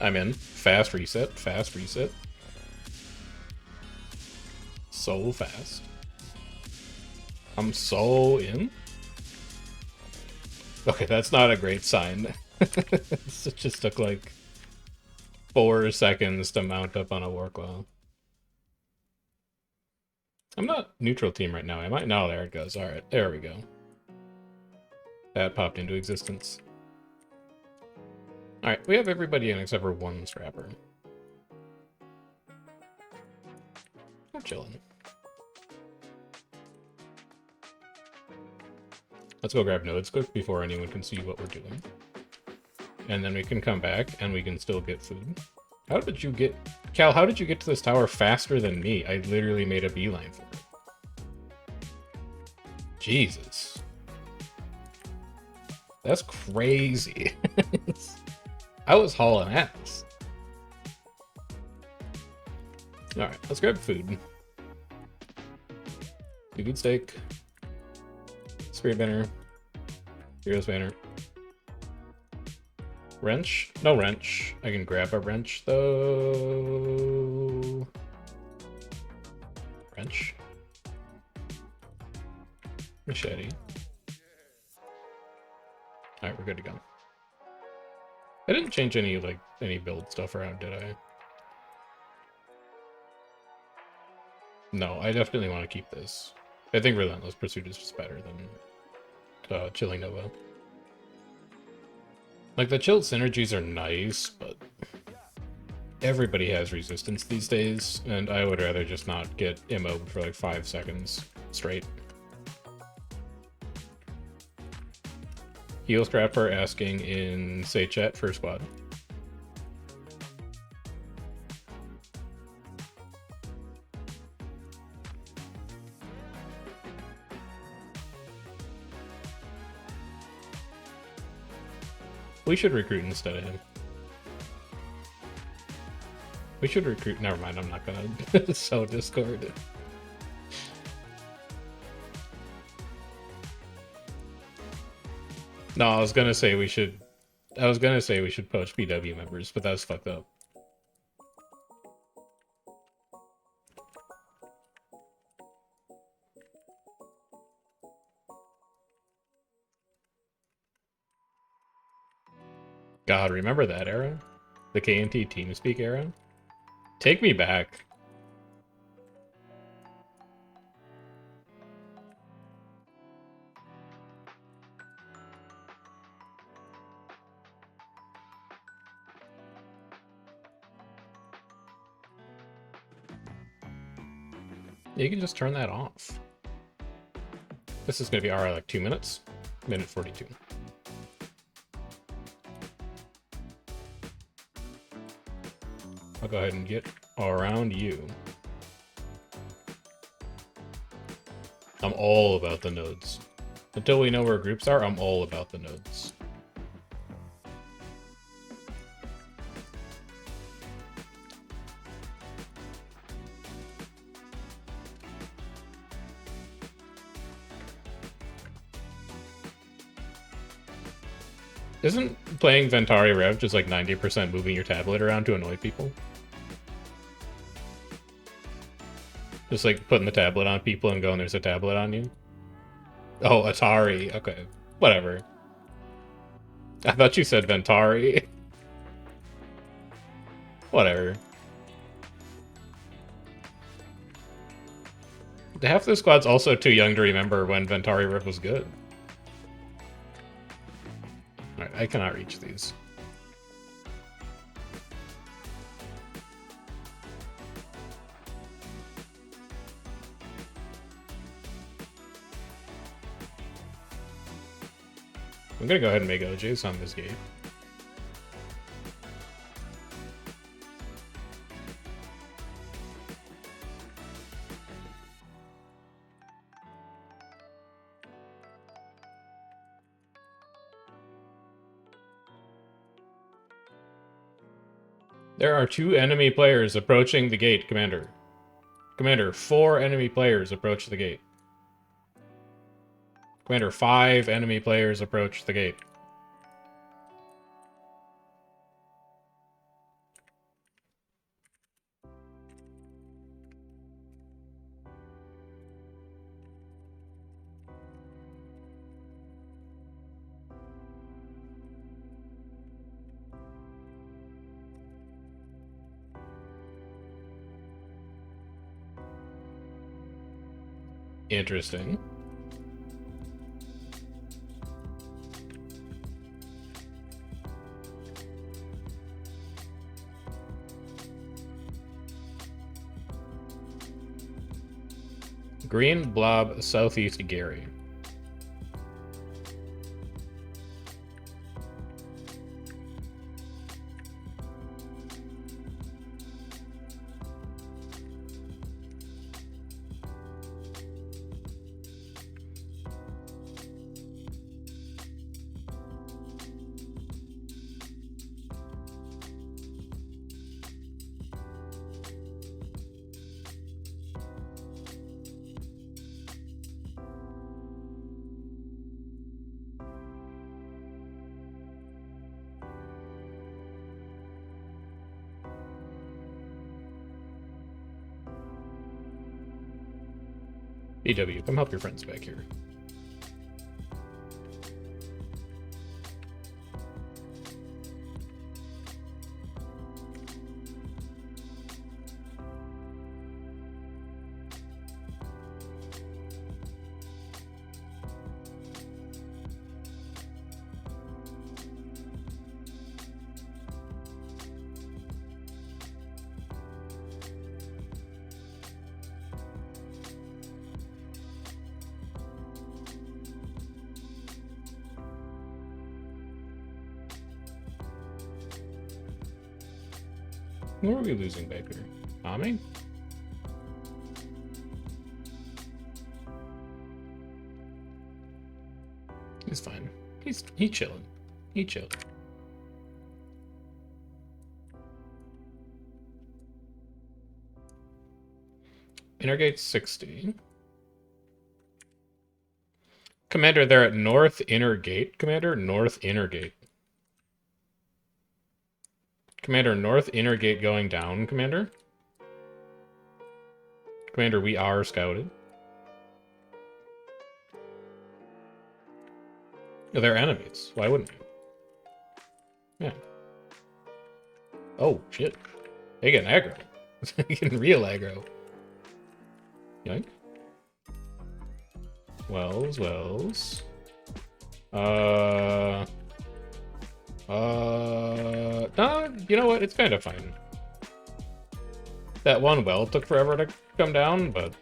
I'm in. Fast reset. Fast reset. So fast. I'm so in. Okay, that's not a great sign. It just took like 4 seconds to mount up on a war claw. I'm not neutral team right now, am I? No, there it goes. Alright, there we go. That popped into existence. Alright, we have everybody in except for one scrapper. I'm chilling. Let's go grab nodes quick before anyone can see what we're doing. And then we can come back and we can still get food. How did you get... Cal, how did you get to this tower faster than me? I literally made a beeline for it. Jesus. That's crazy. I was hauling ass. Alright, let's grab food. Good steak. Spirit banner. Heroes banner. Wrench? No wrench. I can grab a wrench, though. Wrench. Machete. Alright, we're good to go. I didn't change any build stuff around, did I? No, I definitely want to keep this. I think Relentless Pursuit is just better than Chilling Nova. Like, the chilled synergies are nice, but everybody has resistance these days, and I would rather just not get MO'd for like 5 seconds straight. Heal Scrapper asking in Say Chat for squad. We should recruit instead of him. We should recruit. Never mind, I'm not gonna sell Discord. No, I was gonna say we should poach PW members, but that's fucked up. God, remember that era? The KNT TeamSpeak era? Take me back. You can just turn that off. This is gonna be like 2 minutes. Minute 42. I'll go ahead and get around you. I'm all about the nodes. Until we know where groups are, I'm all about the nodes. Isn't playing Ventari Rev just like 90% moving your tablet around to annoy people? Just like putting the tablet on people and going, there's a tablet on you? Oh, Atari. Okay. Whatever. I thought you said Ventari. Whatever. Half the squad's also too young to remember when Ventari Rev was good. Alright, I cannot reach these. I'm gonna go ahead and make OJs on this gate. There are 2 enemy players approaching the gate, Commander. Commander, 4 enemy players approach the gate. Commander, 5 enemy players approach the gate. Interesting. Green blob southeast Gary. GW, come help your friends back here. Who are we losing back here? Tommy? He's fine. He chilling. He chilling. Innergate 60. Commander, they're at North Inner Gate. Commander, North Inner Gate. Commander, North Inner Gate going down, Commander. Commander, we are scouted. Oh, they're enemies. Why wouldn't we? Yeah. Oh, shit. They get aggro. They get real aggro. Yoink. Wells. No, you know what? It's kind of fine. That one well took forever to come down, but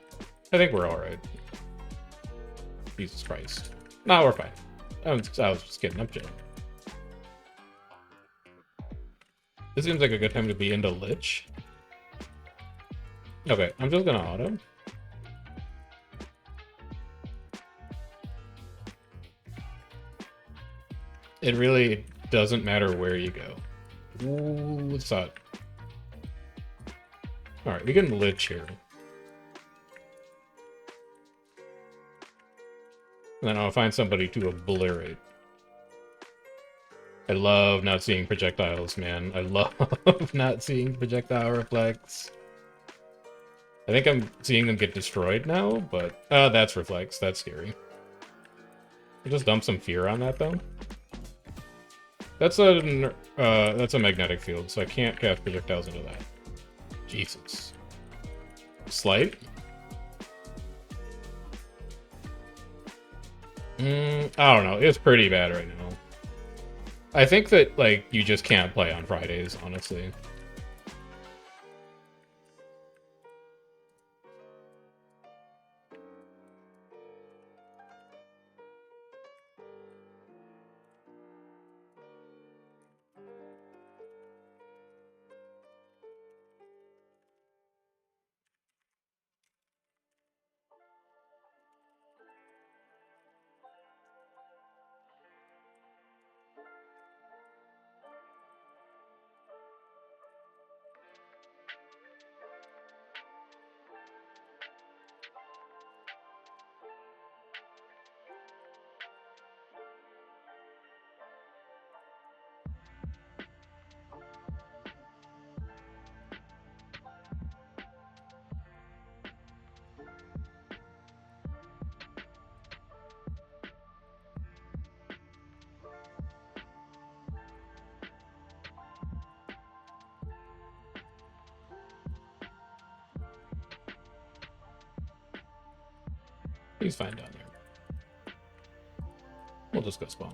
I think we're alright. Jesus Christ. No, we're fine. I was just kidding. I'm chilling. This seems like a good time to be into Lich. Okay, I'm just gonna auto. It really doesn't matter where you go. Ooh, what's that? Alright, we can Lich here. And then I'll find somebody to obliterate. I love not seeing projectiles, man. I love not seeing projectile reflex. I think I'm seeing them get destroyed now, but... that's reflex. That's scary. I'll just dump some fear on that, though. That's a magnetic field, so I can't cast projectiles into that. Jesus. Slight? I don't know. It's pretty bad right now. I think that, like, you just can't play on Fridays, honestly. He's fine down there. We'll just go spawn.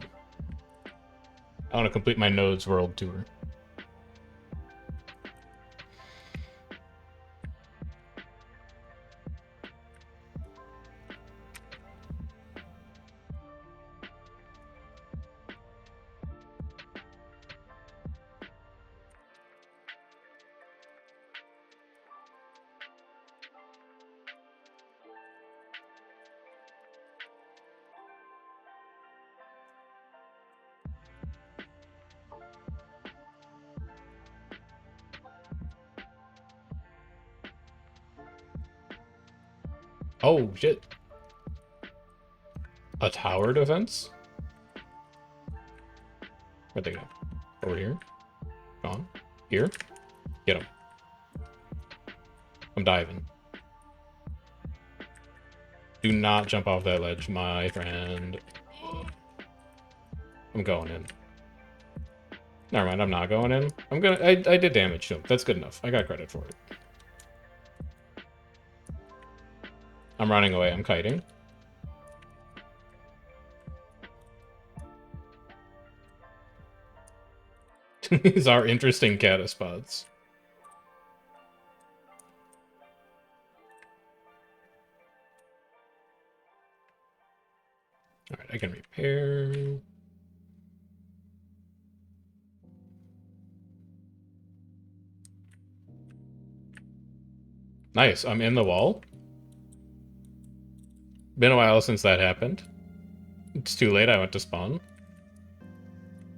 I want to complete my Nodes World Tour. Oh, shit. A tower defense? Where'd they go? Over here? Gone. Here? Get him. I'm diving. Do not jump off that ledge, my friend. I'm going in. Never mind, I'm not going in. I did damage to him. That's good enough. I got credit for it. I'm running away. I'm kiting. These are interesting cataspods. Alright, I can repair. Nice, I'm in the wall. Been a while since that happened. It's too late, I went to spawn.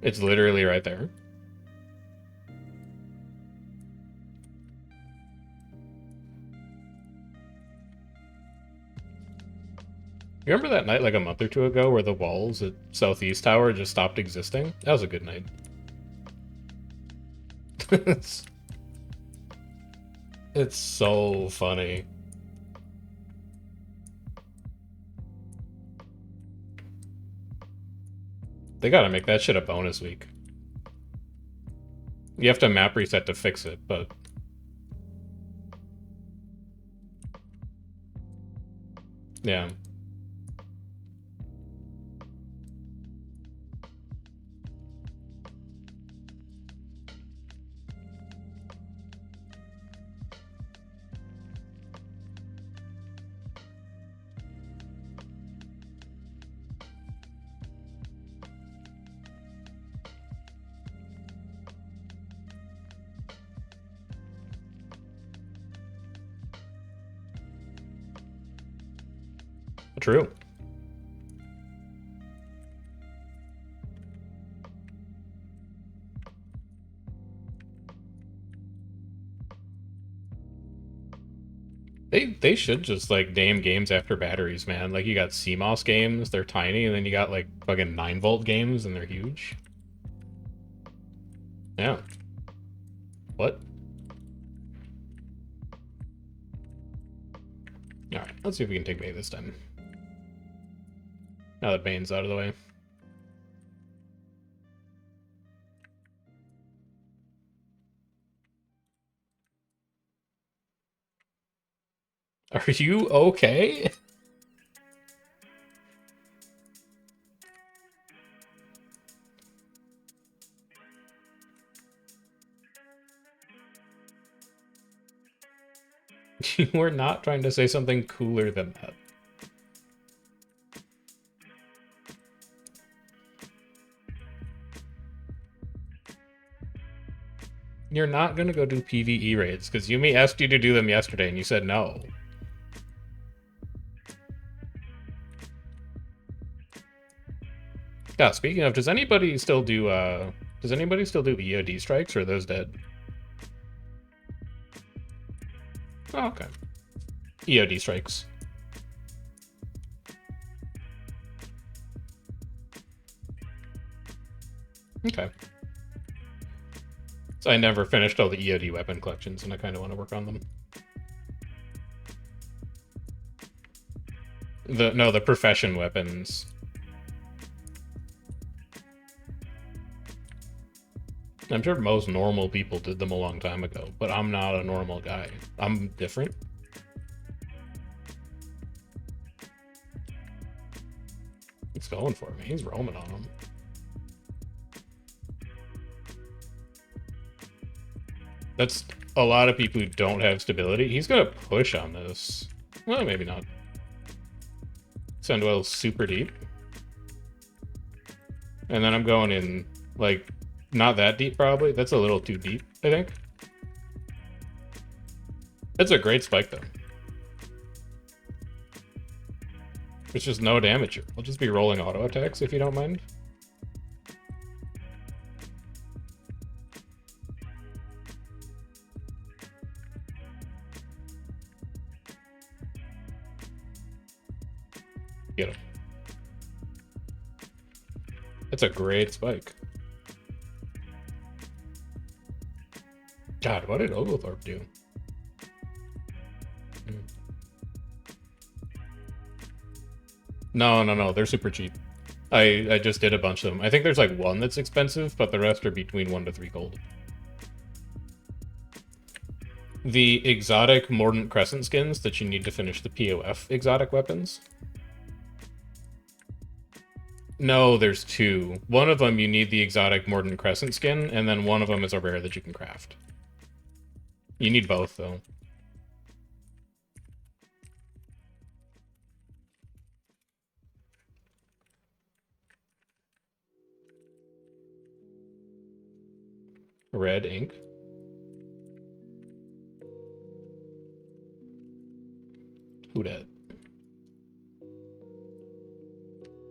It's literally right there. You remember that night like a month or two ago where the walls at Southeast Tower just stopped existing? That was a good night. It's so funny. They gotta make that shit a bonus week. You have to map reset to fix it, but... yeah. True. They should just like name games after batteries, man. Like you got CMOS games, they're tiny, and then you got like fucking 9-volt games and they're huge. Yeah. What? Alright, let's see if we can take May this time. Now that Bane's out of the way. Are you okay? You were not trying to say something cooler than that. You're not gonna go do PvE raids, because Yumi asked you to do them yesterday and you said no. Yeah, speaking of, does anybody still do EOD strikes, or are those dead? Oh, okay. EOD strikes. Okay. So I never finished all the EOD weapon collections, and I kind of want to work on them. The profession weapons. I'm sure most normal people did them a long time ago, but I'm not a normal guy. I'm different. He's going for me. He's roaming on him. That's a lot of people who don't have stability. He's gonna push on this. Well, maybe not. Send well super deep. And then I'm going in, like, not that deep, probably. That's a little too deep, I think. That's a great spike, though. It's just no damage here. I'll just be rolling auto attacks, if you don't mind. Get him. That's a great spike. God, what did Oglethorpe do? No, they're super cheap. I just did a bunch of them. I think there's like one that's expensive, but the rest are between 1 to 3 gold. The exotic Mordant Crescent skins that you need to finish the POF exotic weapons. No, there's 2. One of them you need the exotic Mordant Crescent skin, and then one of them is a rare that you can craft. You need both, though. Red ink. Who dat?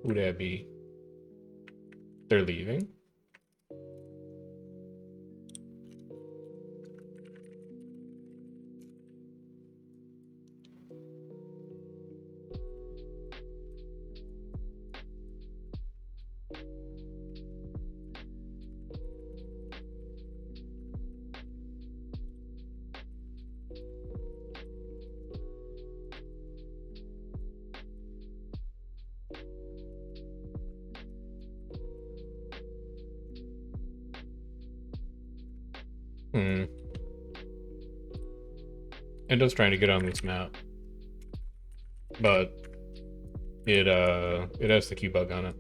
Who dat be? They're leaving? Endo's trying to get on this map, but it has the Q bug on it.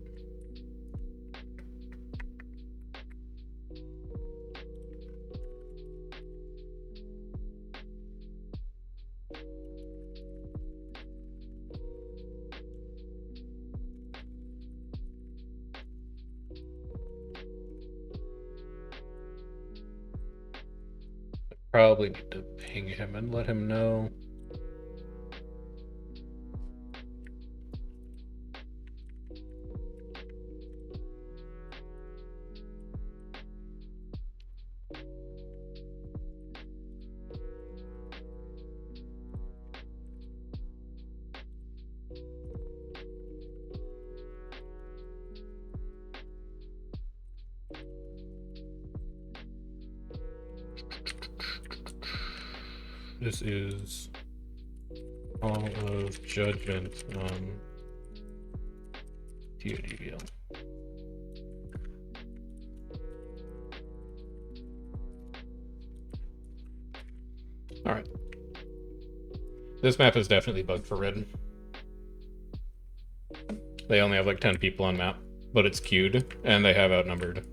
Probably need to ping him and let him know. This is all of judgment on TODVL. Alright. This map is definitely bugged for red. They only have like 10 people on map, but it's queued, and they have outnumbered.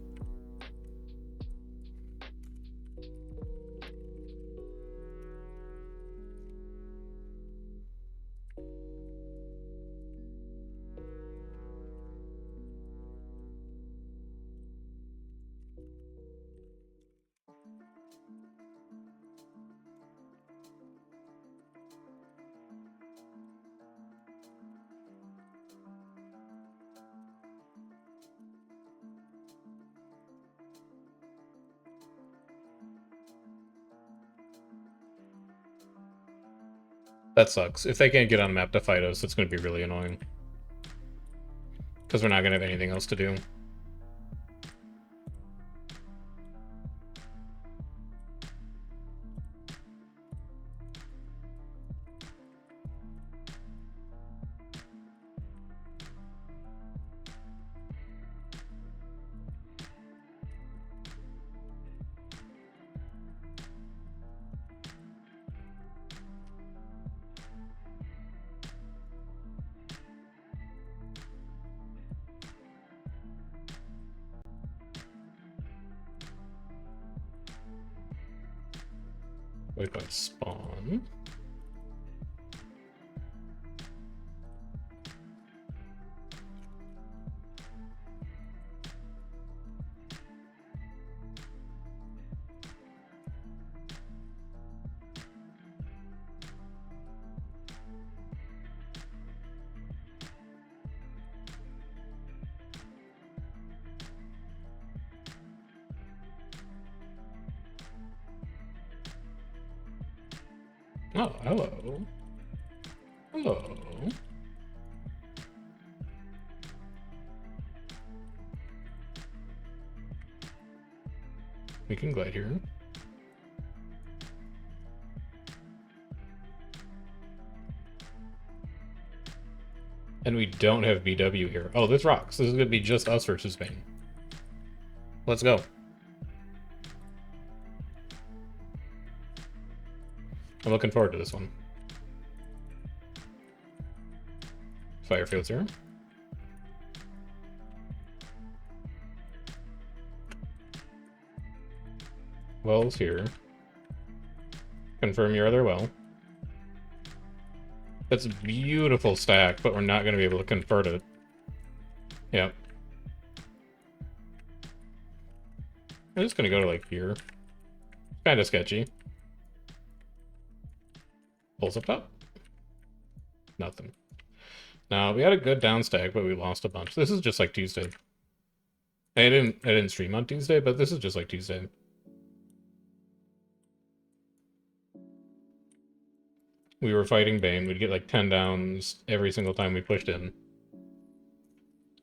That sucks. If they can't get on the map to fight us, it's going to be really annoying. Because we're not going to have anything else to do. Waypoint spawn. Oh, hello. Hello. We can glide here. And we don't have BW here. Oh, this rocks. This is going to be just us versus Bane. Let's go. I'm looking forward to this one. Firefield's here. Well's here. Confirm your other well. That's a beautiful stack, but we're not going to be able to convert it. Yep. I'm just going to go to like here. Kind of sketchy. Pulls up top. Nothing. Now, we had a good down stack, but we lost a bunch. This is just like Tuesday. I didn't stream on Tuesday, but this is just like Tuesday. We were fighting Bane. We'd get like 10 downs every single time we pushed in.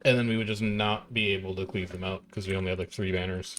And then we would just not be able to cleave them out because we only had like 3 banners.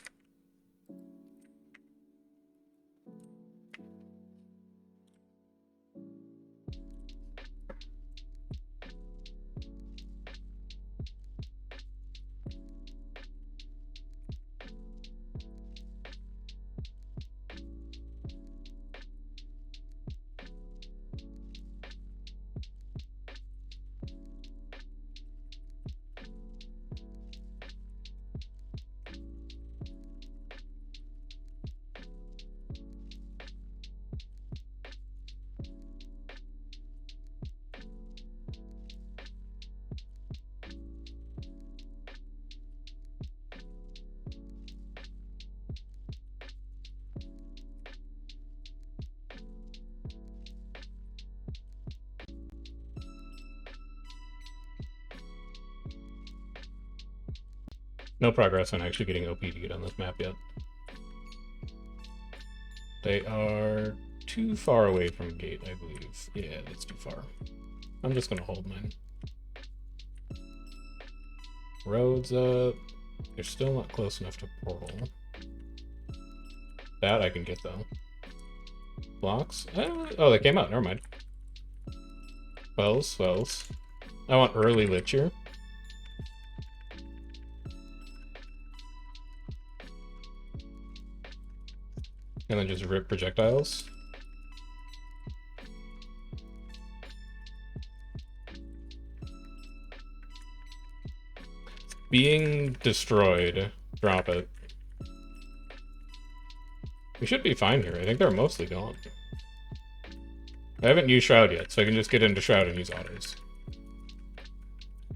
No progress on actually getting OP to get on this map yet. They are too far away from gate, I believe. Yeah, that's too far. I'm just gonna hold mine. Roads up. They're still not close enough to portal. That I can get though. Blocks? Oh, they came out. Never mind. Wells. I want early lich here. And then just rip projectiles. Being destroyed. Drop it. We should be fine here. I think they're mostly gone. I haven't used Shroud yet, so I can just get into Shroud and use autos.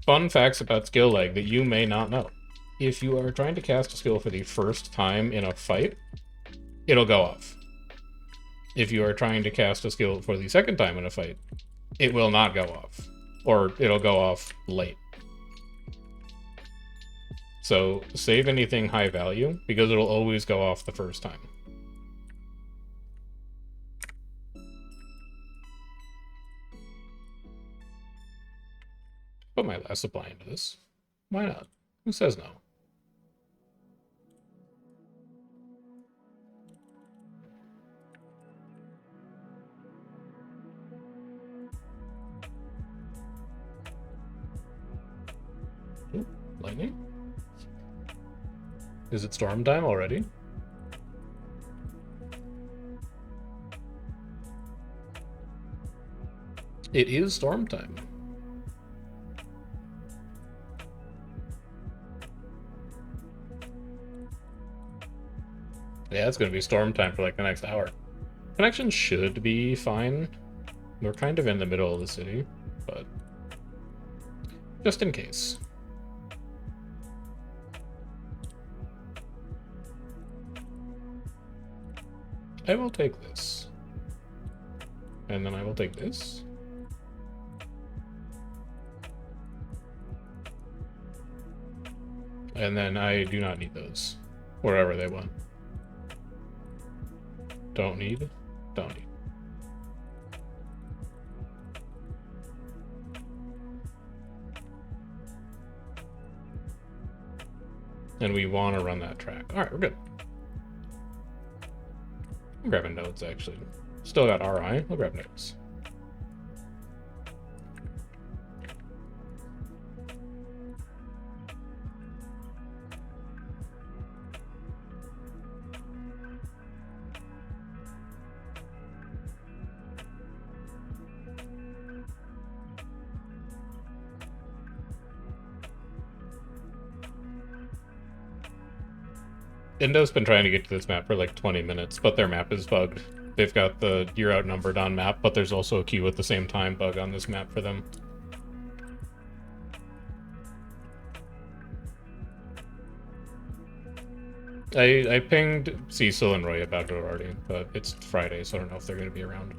Fun facts about skill lag that you may not know. If you are trying to cast a skill for the first time in a fight, it'll go off. If you are trying to cast a skill for the second time in a fight, it will not go off. Or it'll go off late. So save anything high value, because it'll always go off the first time. Put my last supply into this. Why not? Who says no? Ooh, lightning? Is it storm time already? It is storm time. Yeah, it's gonna be storm time for like the next hour. Connection should be fine. We're kind of in the middle of the city, but just in case. I will take this. And then I will take this. And then I do not need those. Wherever they went. Don't need. Don't need. And we want to run that track. Alright, we're good. I'm grabbing nodes, actually. Still got RI. I'll grab nodes. Indo's been trying to get to this map for like 20 minutes, but their map is bugged. They've got the you're outnumbered on map, but there's also a queue at the same time bug on this map for them. I pinged Cecil and Roy about it already, but it's Friday, so I don't know if they're going to be around.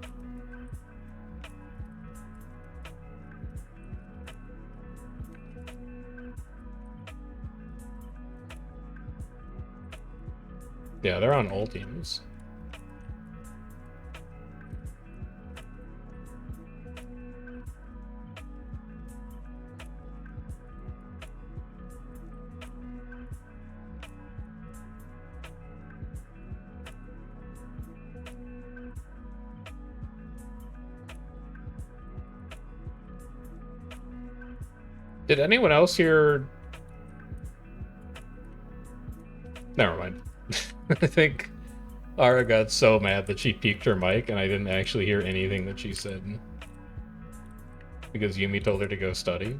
Yeah, they're on all teams. Did anyone else hear... Never mind. I think Ara got so mad that she peeked her mic and I didn't actually hear anything that she said. Because Yumi told her to go study.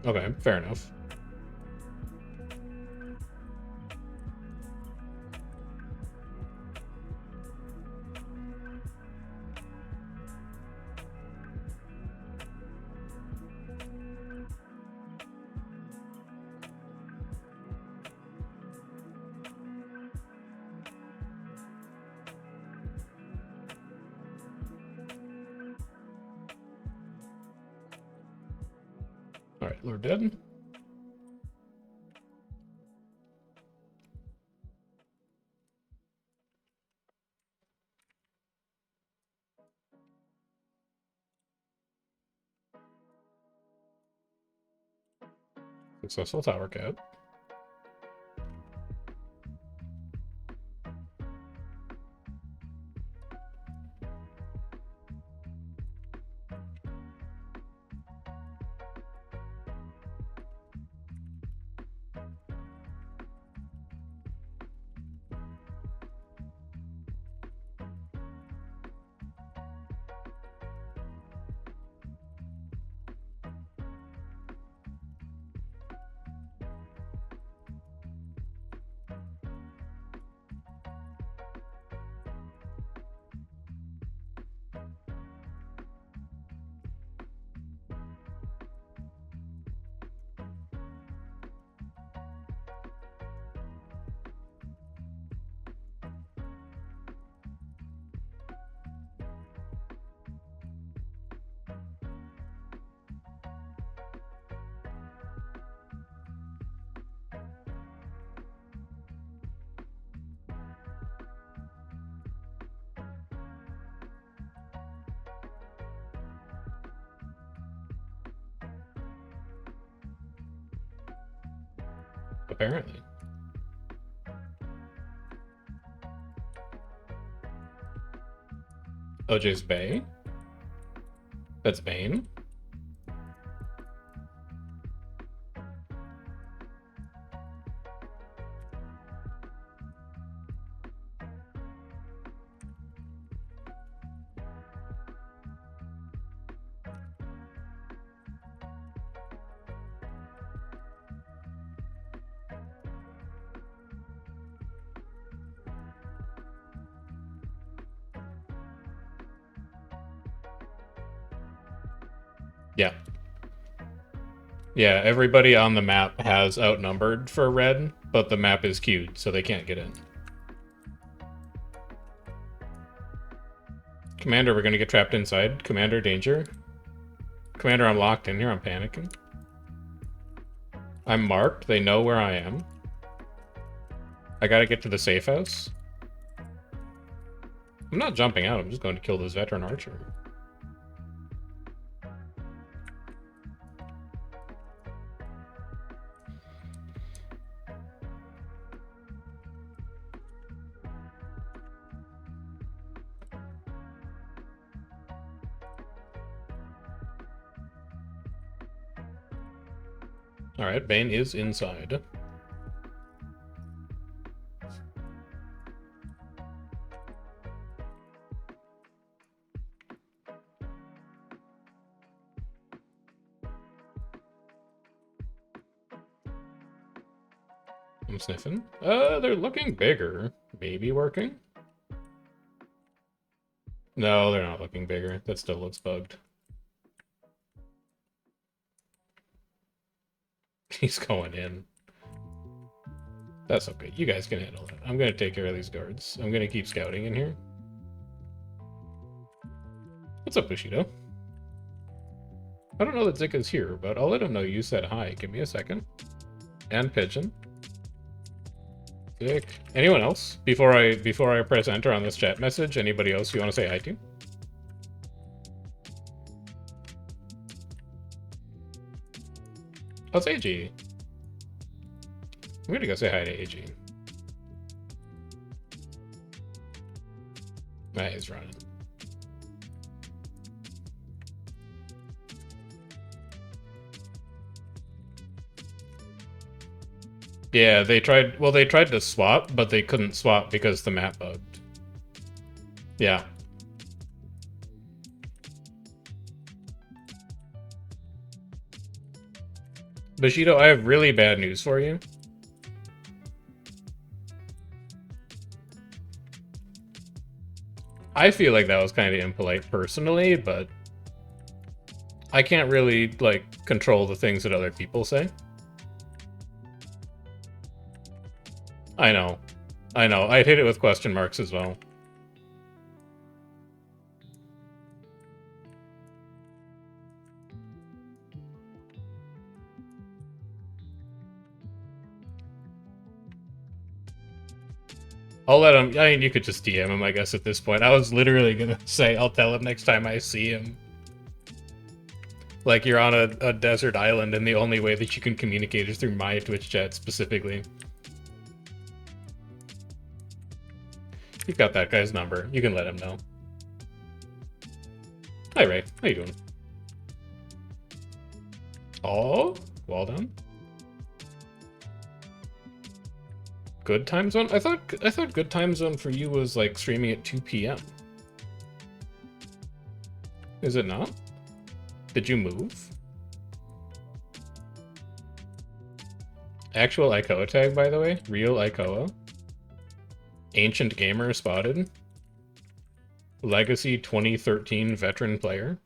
Okay, fair enough. Alright, Lord dead. Successful tower cap. Apparently. OJ's Bay? That's Bane? Yeah. Yeah, everybody on the map has outnumbered for red, but the map is queued, so they can't get in. Commander, we're gonna get trapped inside. Commander, danger. Commander, I'm locked in here. I'm panicking. I'm marked. They know where I am. I gotta get to the safe house. I'm not jumping out. I'm just going to kill this veteran archer. Alright, Bane is inside. I'm sniffing. They're looking bigger. Maybe working? No, they're not looking bigger. That still looks bugged. He's going in. That's okay. You guys can handle it. I'm gonna take care of these guards. I'm gonna keep scouting in here. What's up, Bushido? I don't know that Zika's here, but I'll let him know you said hi. Give me a second. And Pigeon. Zik. Anyone else? Before I press enter on this chat message, anybody else you want to say hi to? Oh, it's AG. I'm gonna go say hi to AG. Nah, he's running. Yeah, they tried to swap, but they couldn't swap because the map bugged. Yeah. Bushido, I have really bad news for you. I feel like that was kind of impolite personally, but I can't really, like, control the things that other people say. I know. I'd hit it with question marks as well. I'll let him... I mean, you could just DM him, I guess, at this point. I was literally gonna say I'll tell him next time I see him. Like, you're on a desert island, and the only way that you can communicate is through my Twitch chat, specifically. You've got that guy's number. You can let him know. Hi, Ray. How you doing? Oh, well done. Good time zone? I thought good time zone for you was like streaming at 2 p.m. Is it not? Did you move? Actual Icoa tag, by the way. Real Icoa. Ancient gamer spotted. Legacy 2013 veteran player.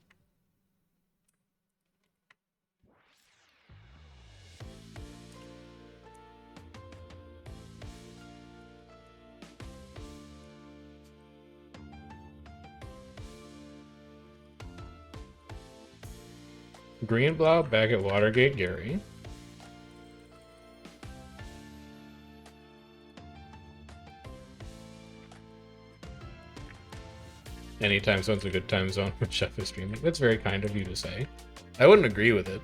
Greenblow back at Watergate Gary. Any time zone's a good time zone when Chef is streaming. That's very kind of you to say. I wouldn't agree with it,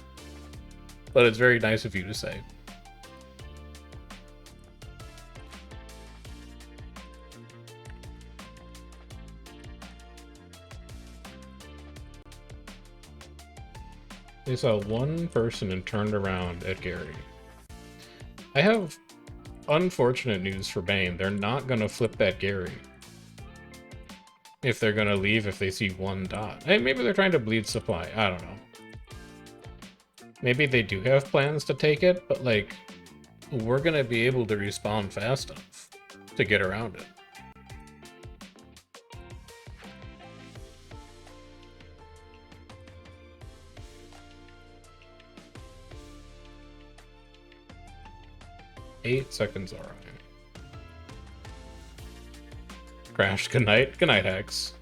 but it's very nice of you to say. They saw one person and turned around at Gary. I have unfortunate news for Bane. They're not going to flip that Gary. If they're going to leave if they see one dot. Hey, maybe they're trying to bleed supply. I don't know. Maybe they do have plans to take it, but like, we're going to be able to respawn fast enough to get around it. 8 seconds alright. Crash, good night. Good night, Hex.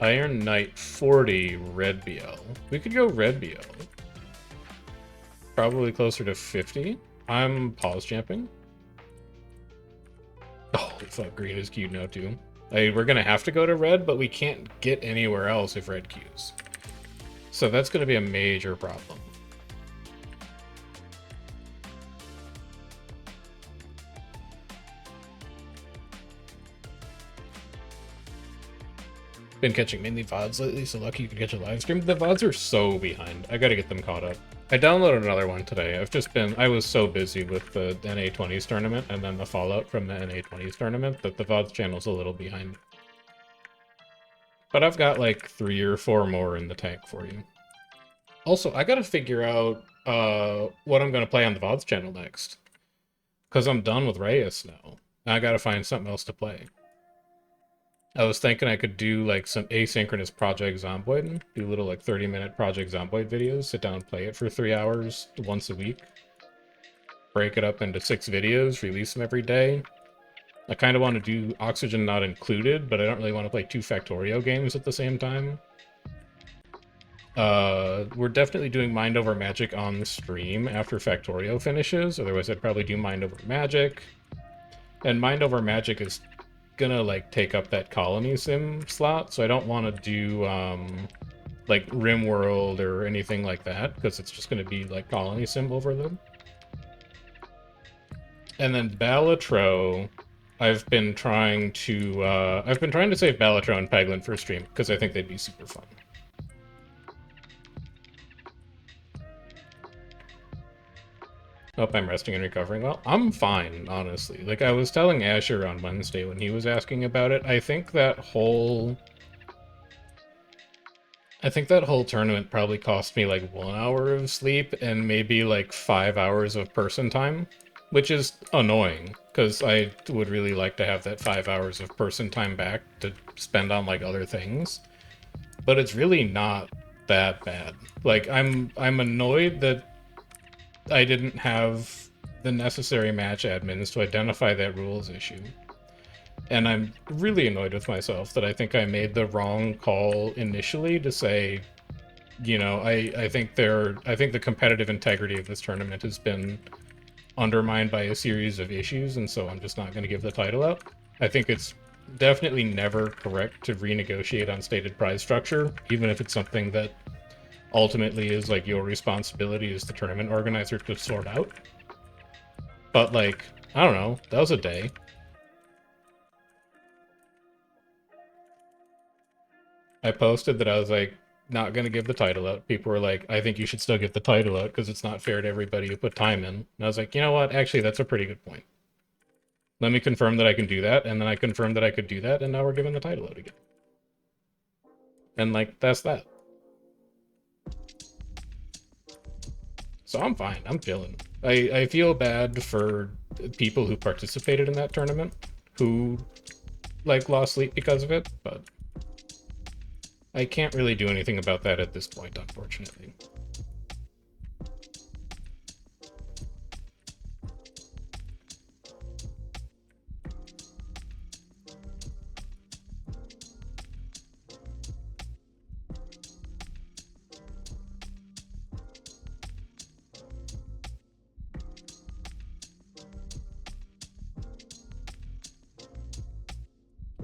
Iron Knight 40, red BL. We could go red BL. Probably closer to 50. I'm pause champing. Oh, I thought green is queued now too. We're gonna have to go to red, but we can't get anywhere else if red queues. So that's gonna be a major problem. Been catching mainly VODs lately, so lucky you could catch a live stream. The VODs are so behind. I gotta get them caught up. I downloaded another one today. I was so busy with the NA20s tournament and then the fallout from the NA20s tournament that the VODs channel's a little behind. But I've got like 3 or 4 more in the tank for you. Also, I gotta figure out what I'm gonna play on the VODs channel next. Because I'm done with Reyes now. I gotta find something else to play. I was thinking I could do like some asynchronous Project Zomboid, do little like 30-minute Project Zomboid videos, sit down and play it for 3 hours once a week. Break it up into 6 videos, release them every day. I kind of want to do Oxygen Not Included, but I don't really want to play 2 Factorio games at the same time. We're definitely doing Mind Over Magic on the stream after Factorio finishes, otherwise I'd probably do Mind Over Magic. And Mind Over Magic is gonna like take up that colony sim slot, so I don't want to do like RimWorld or anything like that, because it's just gonna be like colony sim overload. And then Balatro, I've been trying to save Balatro and Peglin for stream because I think they'd be super fun. Hope I'm resting and recovering well. I'm fine, honestly. Like, I was telling Asher on Wednesday when he was asking about it, I think that whole tournament probably cost me like 1 hour of sleep and maybe like 5 hours of person time, which is annoying, because I would really like to have that 5 hours of person time back to spend on like other things. But it's really not that bad. Like, I'm annoyed that I didn't have the necessary match admins to identify that rules issue. And I'm really annoyed with myself that I think I made the wrong call initially to say, you know, I think the competitive integrity of this tournament has been undermined by a series of issues, and so I'm just not going to give the title out. I think it's definitely never correct to renegotiate on stated prize structure, even if it's something that ultimately is like your responsibility as the tournament organizer to sort out. But like, I don't know, that was a day. I posted that I was like, not gonna give the title out. People were like, I think you should still give the title out because it's not fair to everybody who put time in. And I was like, you know what, actually that's a pretty good point. Let me confirm that I can do that, and then I confirmed that I could do that, and now we're giving the title out again. And like, that's that. So I'm fine. I'm chilling. I feel bad for people who participated in that tournament, who like lost sleep because of it, but I can't really do anything about that at this point, unfortunately.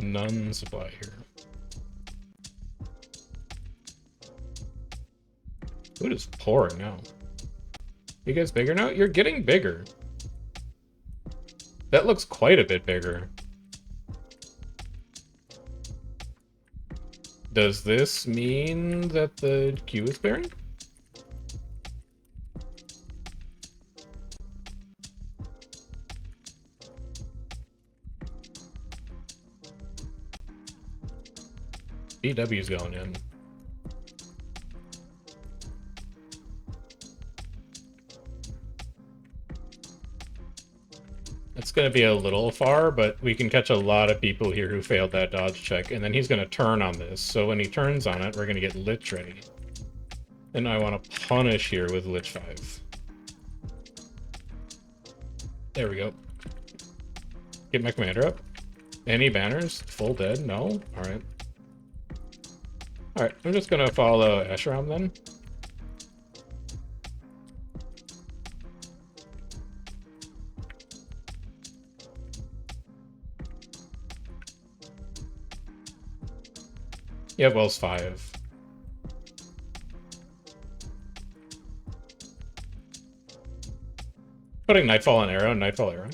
None supply here. Food is pouring now. You guys bigger now? You're getting bigger. That looks quite a bit bigger. Does this mean that the queue is clearing? GW's going in. It's going to be a little far, but we can catch a lot of people here who failed that dodge check, and then he's going to turn on this. So when he turns on it, we're going to get Lich ready. And I want to punish here with Lich 5. There we go. Get my commander up. Any banners? Full dead? No? Alright. Alright, I'm just gonna follow Esheram then. You have Wells 5. Putting Nightfall on arrow, Nightfall arrow.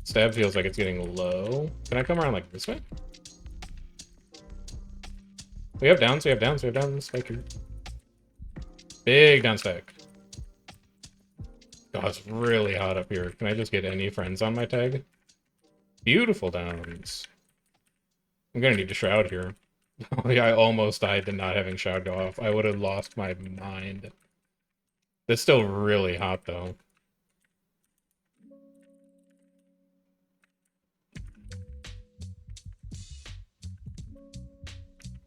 Stab feels like it's getting low. Can I come around like this way? We have downs, we have downs, we have downs. Spike here. Big down stack. God, it's really hot up here. Can I just get any friends on my tag? Beautiful downs. I'm gonna need to shroud here. I almost died to not having shroud go off. I would have lost my mind. It's still really hot though.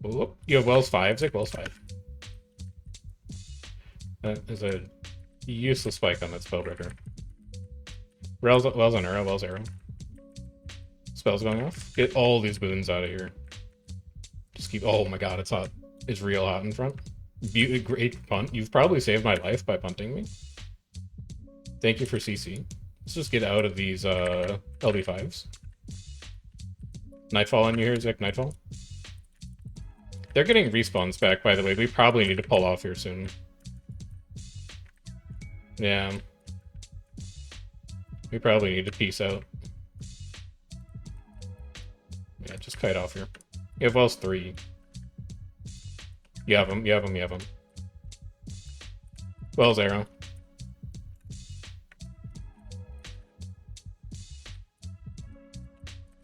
Whoop. You have Wells 5, Zick, Wells 5. That is a useless spike on that Spellbreaker. Wells on arrow, Wells arrow. Spells going off. Get all these boons out of here. Just keep. Oh my god, it's hot. It's real hot in front. Great punt. You've probably saved my life by punting me. Thank you for CC. Let's just get out of these LB5s. Nightfall on you here, Zick. Nightfall. They're getting respawns back, by the way. We probably need to pull off here soon. Yeah. We probably need to peace out. Yeah, just kite off here. You have Wells 3. You have him, you have him, you have him. Wells arrow.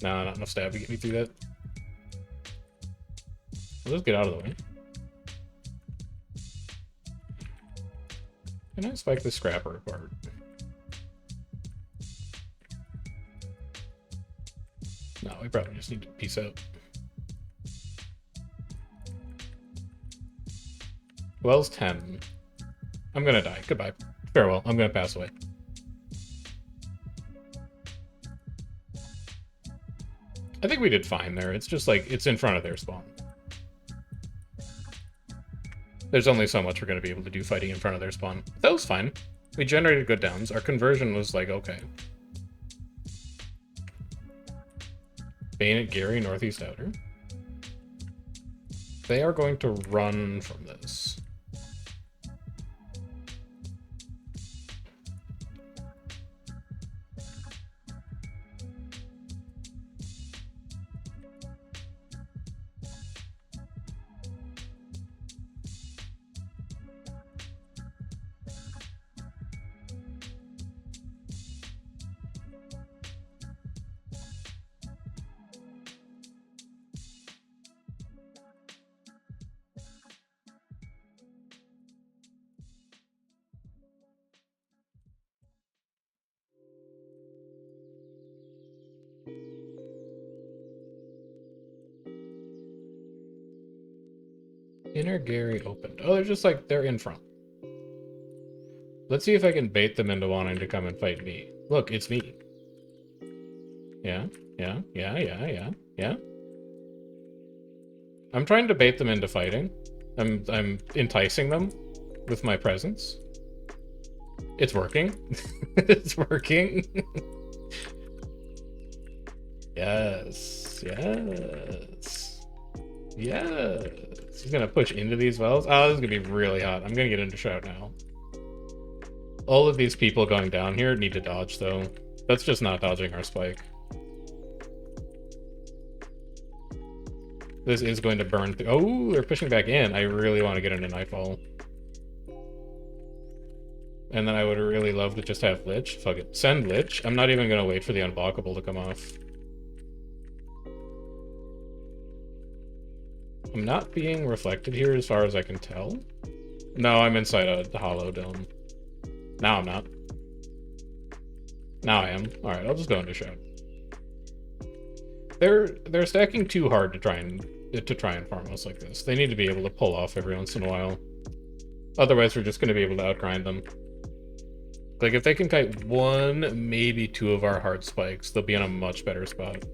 Nah, not enough stab to get me through that. I'll just get out of the way. Can I spike the scrapper apart? No, we probably just need to peace out. Wells 10. I'm gonna die. Goodbye. Farewell. I'm gonna pass away. I think we did fine there. It's just like, it's in front of their spawn. There's only so much we're going to be able to do fighting in front of their spawn. That was fine. We generated good downs. Our conversion was like, okay. Bayonet Gary, Northeast Outer. They are going to run from this. Inner Gary opened. Oh, they're just like, they're in front. Let's see if I can bait them into wanting to come and fight me. Look, it's me. Yeah. I'm trying to bait them into fighting. I'm enticing them with my presence. It's working. It's working. Yes. He's gonna push into these wells. Oh, this is gonna be really hot. I'm gonna get into shout now. All of these people going down here need to dodge, though. That's just not dodging our spike. This is going to burn through. Oh, they're pushing back in. I really want to get into Nightfall. And then I would really love to just have Lich. Fuck it. Send Lich. I'm not even going to wait for the unblockable to come off. I'm not being reflected here as far as I can tell. No, I'm inside a hollow dome. Now I'm not. Now I am. Alright, I'll just go into shout. They're stacking too hard to try and farm us like this. They need to be able to pull off every once in a while. Otherwise, we're just going to be able to outgrind them. Like, if they can kite one, maybe two of our hard spikes, they'll be in a much better spot.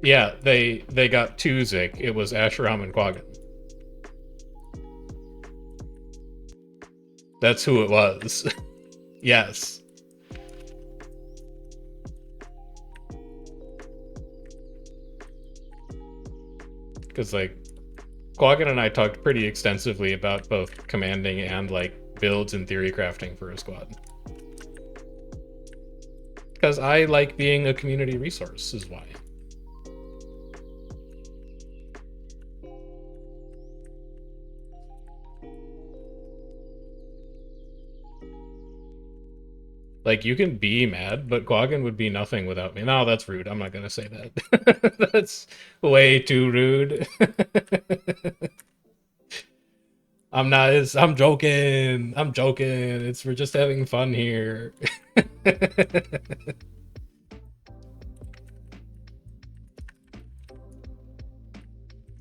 Yeah, they got two Zik. It was Asheram and Quaggan. That's who it was. Yes. Because, like, Quaggan and I talked pretty extensively about both commanding and, like, builds and theory crafting for a squad. Because I like being a community resource, is why. Like, you can be mad, but Quaggan would be nothing without me. No, that's rude. I'm not gonna say that. That's way too rude. I'm joking. I'm joking. We're just having fun here.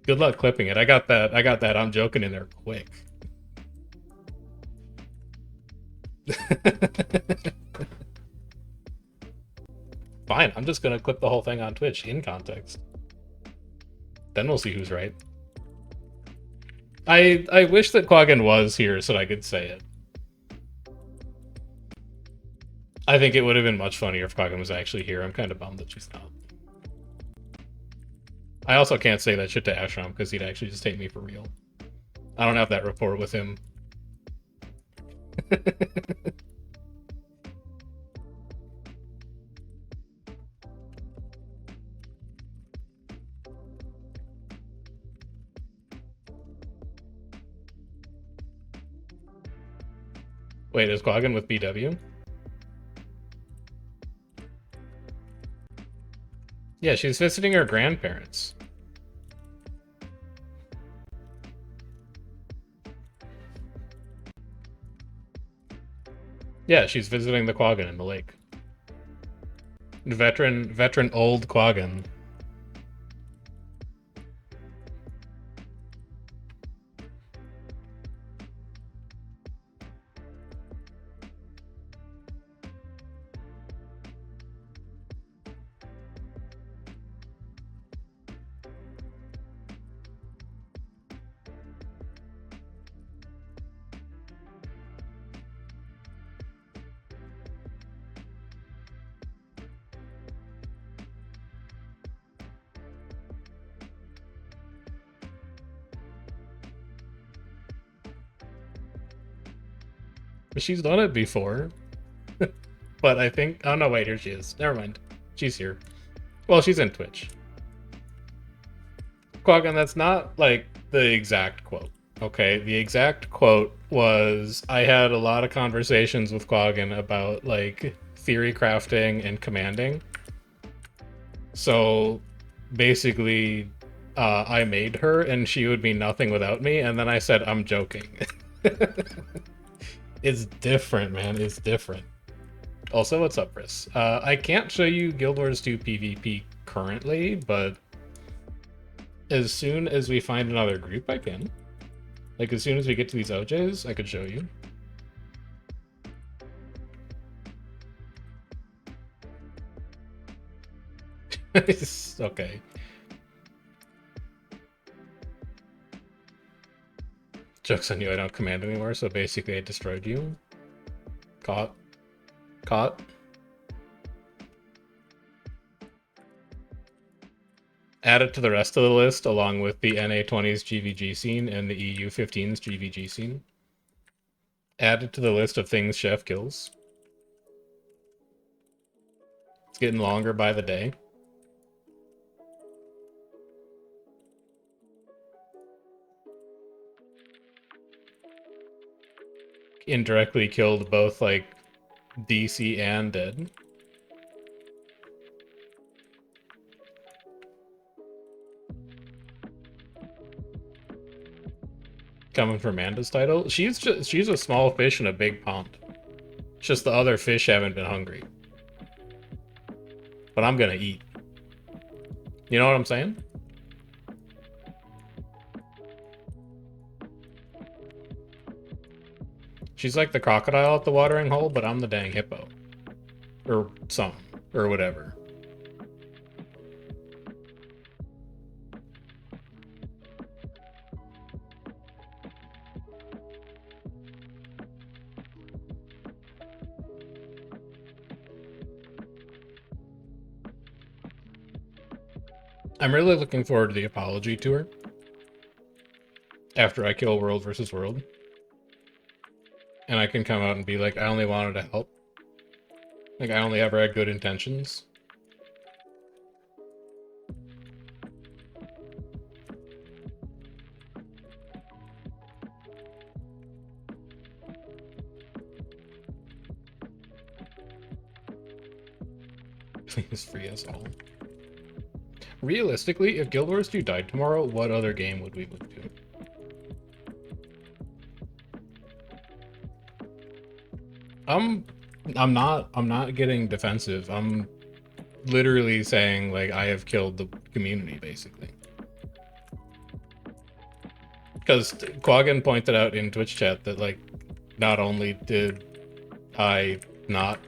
Good luck clipping it. I got that I'm joking in there quick. Fine, I'm just gonna clip the whole thing on Twitch in context. Then we'll see who's right. I wish that Quaggan was here so I could say it. I think it would have been much funnier if Quaggan was actually here. I'm kind of bummed that she's not. I also can't say that shit to Ashram because he'd actually just take me for real. I don't have that rapport with him. Wait, is Quaggan with BW? Yeah, she's visiting her grandparents. Yeah, she's visiting the Quaggan in the lake. Veteran old Quaggan. She's done it before. But I think... Oh, no, wait, here she is. Never mind. She's here. Well, she's in Twitch. Quaggan, that's not, like, the exact quote. Okay, the exact quote was, I had a lot of conversations with Quaggan about, like, theory crafting and commanding. So, basically, I made her, and she would be nothing without me, and then I said, I'm joking. It's different, man. It's different. Also, what's up, Chris? I can't show you Guild Wars 2 PvP currently, but as soon as we find another group, I can. Like, as soon as we get to these OJs, I could show you. Okay. Joke's on you, I don't command anymore, so basically I destroyed you. Caught. Caught. Add it to the rest of the list, along with the NA20's GVG scene and the EU15's GVG scene. Add it to the list of things Chef kills. It's getting longer by the day. Indirectly killed both, like, DC and Dead. coming for Amanda's title. She's a small fish in a big pond. It's just the other fish haven't been hungry. But I'm gonna eat. You know what I'm saying? She's like the crocodile at the watering hole, but I'm the dang hippo. Or something. Or whatever. I'm really looking forward to the apology tour. After I kill World versus World. And I can come out and be like, I only wanted to help. Like, I only ever had good intentions. Please free us all. Realistically, if Guild Wars 2 died tomorrow, what other game would we move to? I'm not getting defensive. I'm literally saying, like, I have killed the community, basically. Because Quaggan pointed out in Twitch chat that, like, not only did I not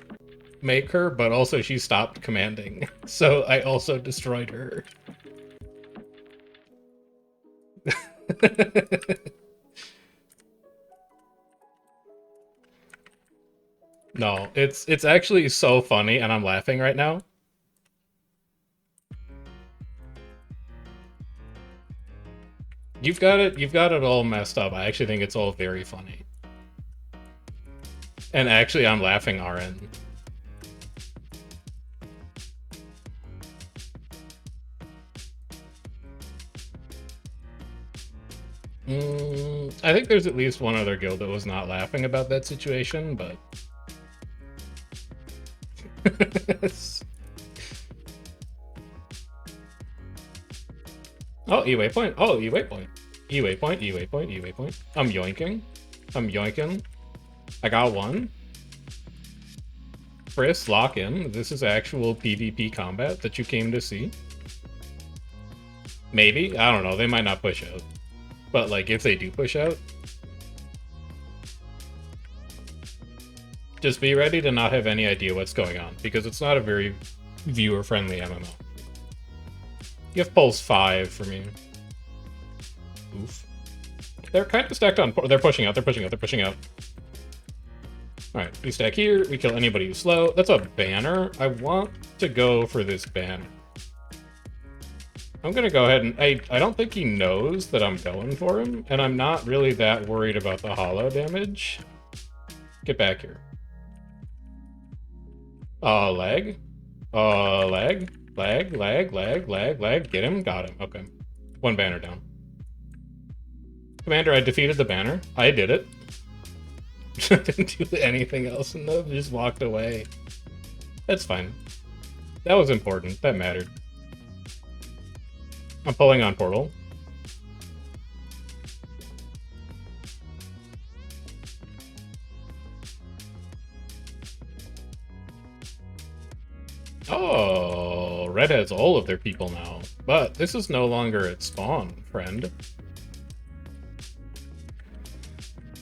make her, but also she stopped commanding. So I also destroyed her. No, it's actually so funny, and I'm laughing right now. You've got it all messed up. I actually think it's all very funny. And actually, I'm laughing RN. I think there's at least one other guild that was not laughing about that situation, but... Oh, E-waypoint. Oh, E-waypoint. E-waypoint, E-waypoint, E-waypoint. I'm yoinking. I'm yoinking. I got one. Friss, lock in. This is actual PvP combat that you came to see. Maybe? I don't know. They might not push out. But, like, if they do push out, just be ready to not have any idea what's going on, because it's not a very viewer-friendly MMO. You have Pulse 5 for me. Oof. They're kind of stacked on... They're pushing out, they're pushing out, they're pushing out. Alright, we stack here, we kill anybody who's slow. That's a banner. I want to go for this banner. I'm gonna go ahead and... I don't think he knows that I'm going for him, and I'm not really that worried about the hollow damage. Get back here. Lag. Lag. Lag, lag, lag, lag, lag. Get him? Got him. Okay. One banner down. Commander, I defeated the banner. I did it. Didn't do anything else and they just walked away. That's fine. That was important. That mattered. I'm pulling on Portal. Oh, Red has all of their people now. But this is no longer at spawn, friend.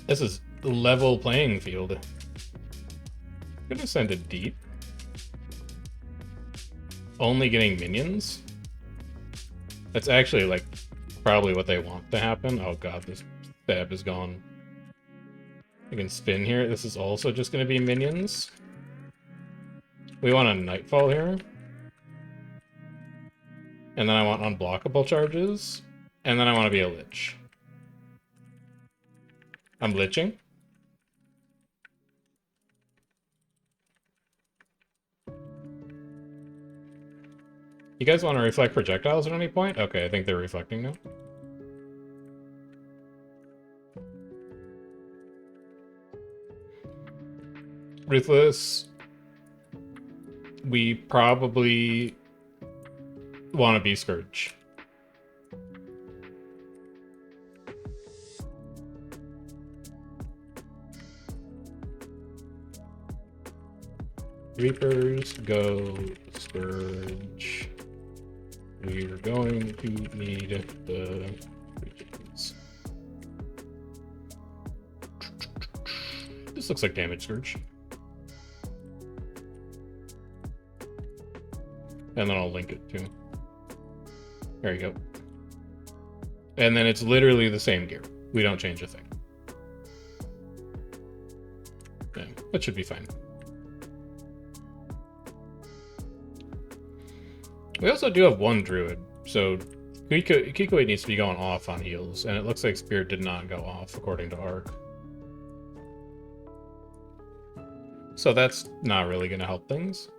This is level playing field. I'm gonna send it deep. Only getting minions? That's actually, like, probably what they want to happen. Oh god, this stab is gone. I can spin here. This is also just gonna be minions. We want a Nightfall here. And then I want unblockable charges. And then I want to be a Lich. I'm Liching. You guys want to reflect projectiles at any point? Okay, I think they're reflecting now. Ruthless. We probably want to be Scourge. Reapers, go, Scourge. We're going to need the regions. This looks like damage Scourge. And then I'll link it too. There you go. And then it's literally the same gear. We don't change a thing. Yeah, that should be fine. We also do have one druid, so Kikoid needs to be going off on heals, and it looks like Spirit did not go off according to Arc. So that's not really going to help things.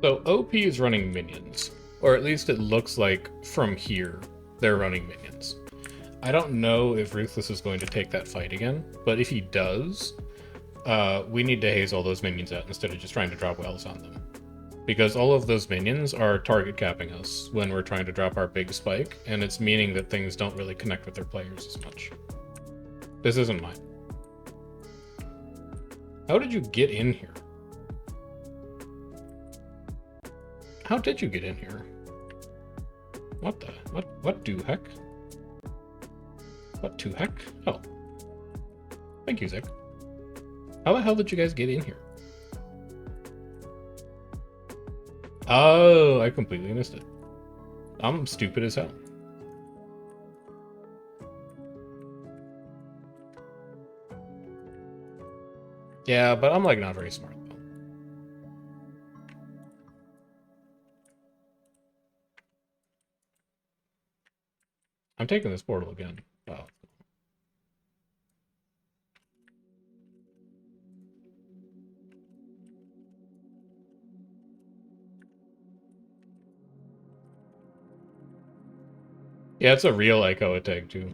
So OP is running minions, or at least it looks like from here they're running minions. I don't know if Ruthless is going to take that fight again, but if he does, we need to haze all those minions out instead of just trying to drop wells on them. Because all of those minions are target capping us when we're trying to drop our big spike, and it's meaning that things don't really connect with their players as much. This isn't mine. How did you get in here? How did you get in here? What the? What do heck? What to heck? Oh. Thank you, Zach. How the hell did you guys get in here? Oh, I completely missed it. I'm stupid as hell. Yeah, but I'm like not very smart though. I'm taking this portal again. Wow. Yeah, it's a real Echo tag too.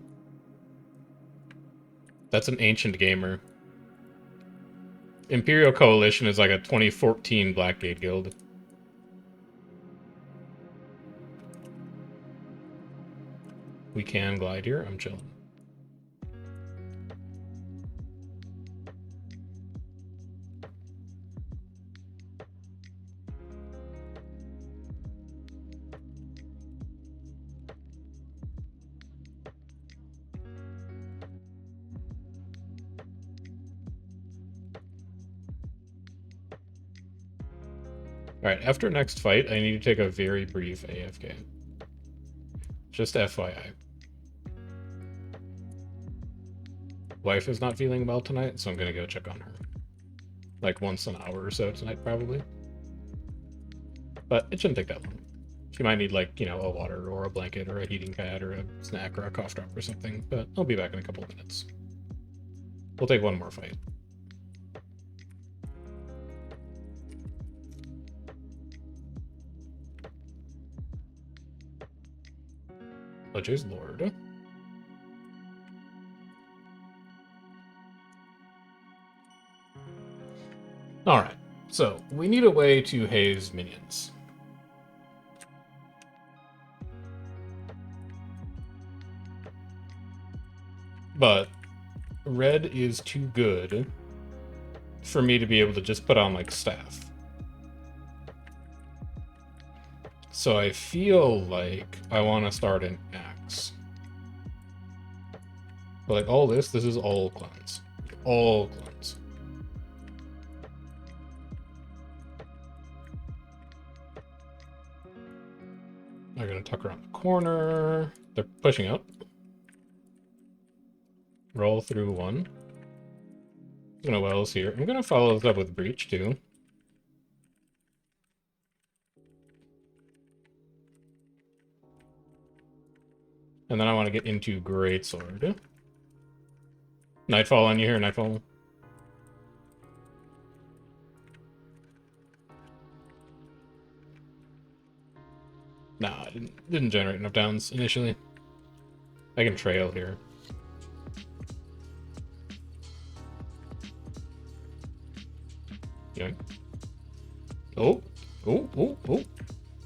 That's an ancient gamer. Imperial Coalition is like a 2014 Blackgate guild. We can glide here. I'm chilling. Alright, after next fight, I need to take a very brief AFK. Just FYI. Wife is not feeling well tonight, so I'm gonna go check on her. Like once an hour or so tonight, probably. But it shouldn't take that long. She might need, like, you know, a water or a blanket or a heating pad or a snack or a cough drop or something, but I'll be back in a couple of minutes. We'll take one more fight. Oh, jeez, Lord. Alright, so we need a way to haze minions. But red is too good for me to be able to just put on, like, staff. So I feel like I want to start an axe. But like all this is all cleanse. All cleanse. They're gonna tuck around the corner. They're pushing out. Roll through one. I'm gonna wells here. I'm gonna follow this up with breach too. And then I want to get into greatsword. Nightfall on you here, Nightfall. Nah, I didn't generate enough downs initially. I can trail here. Yoink. Oh, oh, oh, oh.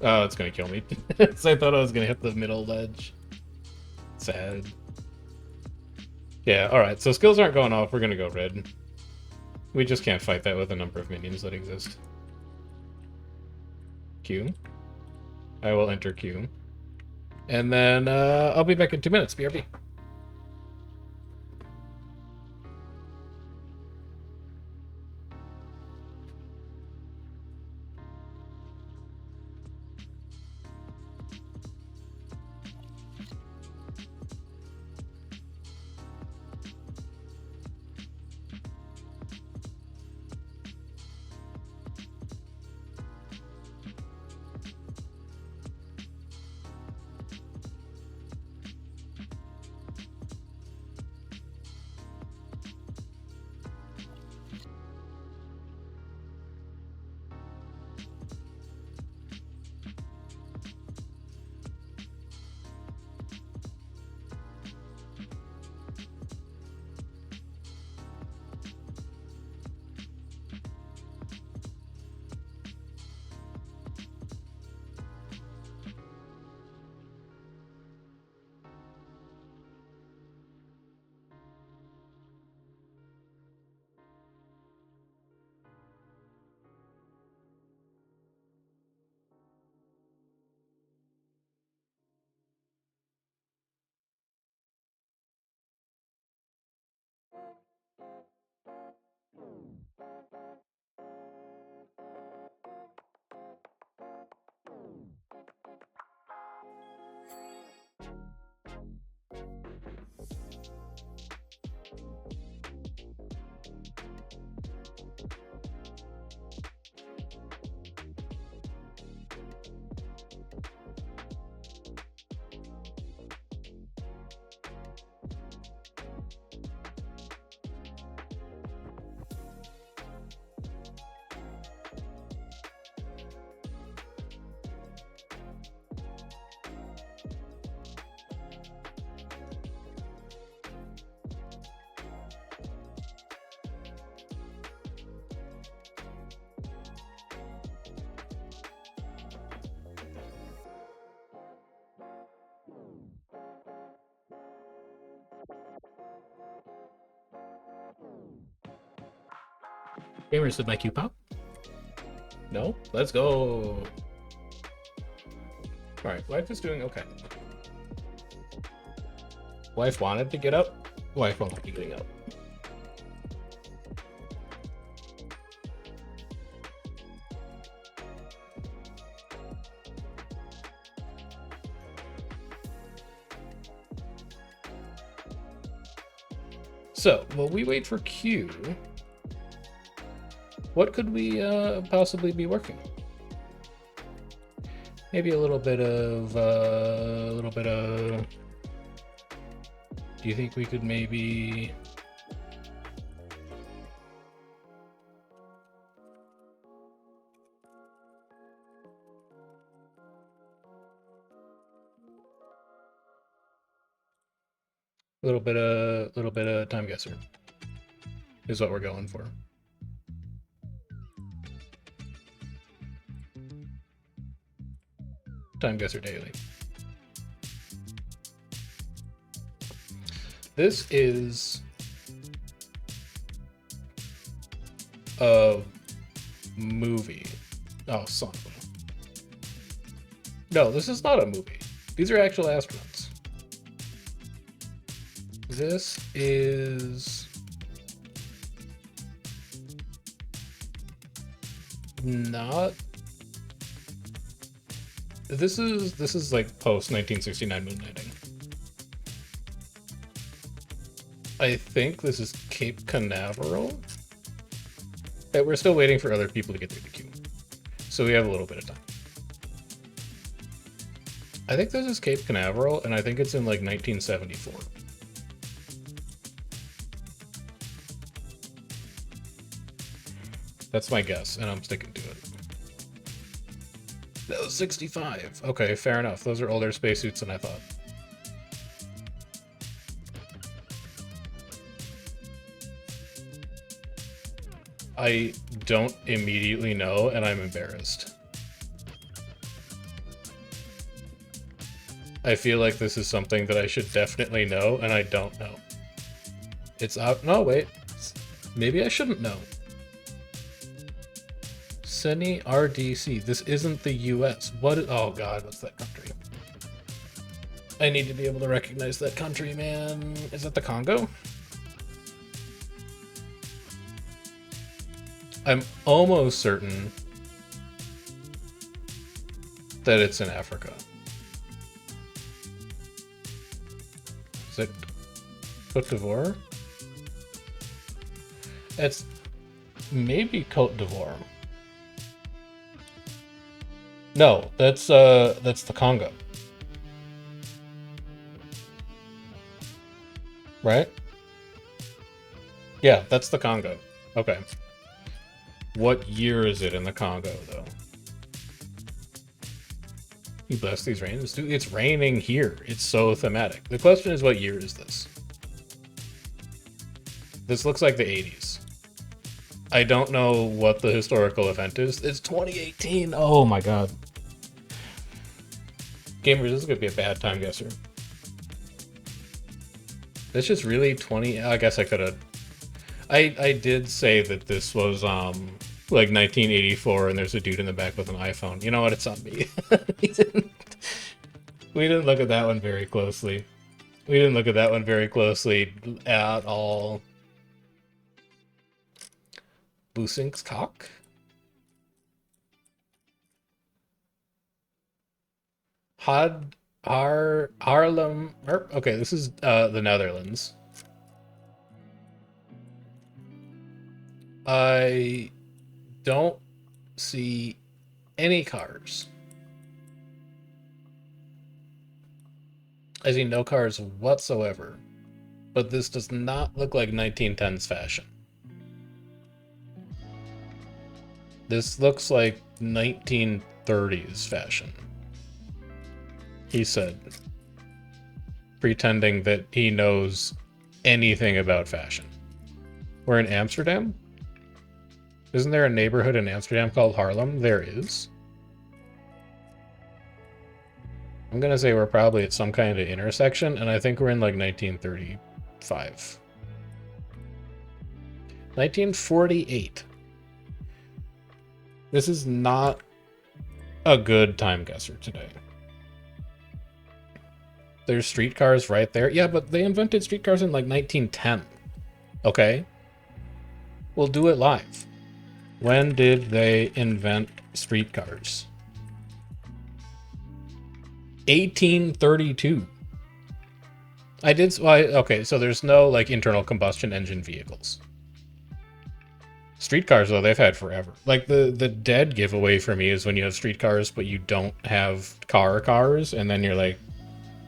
Oh, it's gonna kill me. So I thought I was gonna hit the middle ledge. Sad. Yeah, alright, so skills aren't going off, we're gonna go red. We just can't fight that with the number of minions that exist. Q. I will enter Q. And then I'll be back in 2 minutes, BRB. Gamers, did my Q pop? No? Let's go! Alright, wife is doing okay. Wife wanted to get up. Wife won't be getting up. So, while we wait for Q, what could we possibly be working on? Maybe a little bit of, do you think we could maybe... A little bit of time guesser is what we're going for. Time guesser daily. This is a movie. Oh, son of a... No, this is not a movie. These are actual astronauts. This is not... This is like post 1969 moon landing. I think this is Cape Canaveral. We're still waiting for other people to get through the queue. So we have a little bit of time. I think this is Cape Canaveral, and I think it's in like 1974. That's my guess, and I'm sticking to it. That was 65. Okay, fair enough. Those are older spacesuits than I thought. I don't immediately know, and I'm embarrassed. I feel like this is something that I should definitely know, and I don't know. It's out. No, wait. Maybe I shouldn't know. Cine RDC. This isn't the US. What? Oh god, what's that country? I need to be able to recognize that country, man. Is it the Congo? I'm almost certain that it's in Africa. Is it Cote d'Ivoire? It's maybe Cote d'Ivoire. No, that's the Congo. Right? Yeah, that's the Congo. Okay. What year is it in the Congo, though? You bless these rains. Dude, it's raining here. It's so thematic. The question is, what year is this? This looks like the 80s. I don't know what the historical event is. It's 2018. Oh my god. Gamers, this is gonna be a bad time guesser. This just really 20. I guess I could have. I did say that this was like 1984, and there's a dude in the back with an iPhone. You know what? It's on me. We didn't look at that one very closely. We didn't look at that one very closely at all. Boosink's cock? Haarlem. Okay, this is the Netherlands. I don't see any cars. I see no cars whatsoever. But this does not look like 1910s fashion. This looks like 1930s fashion. He said, pretending that he knows anything about fashion. We're in Amsterdam? Isn't there a neighborhood in Amsterdam called Haarlem? There is. I'm gonna say we're probably at some kind of intersection, and I think we're in like 1935. 1948. This is not a good time guesser today. There's streetcars right there. Yeah, but they invented streetcars in like 1910. Okay? We'll do it live. When did they invent streetcars? 1832. I did. Okay, so there's no like internal combustion engine vehicles. Streetcars, though, they've had forever. Like the dead giveaway for me is when you have streetcars, but you don't have cars, and then you're like,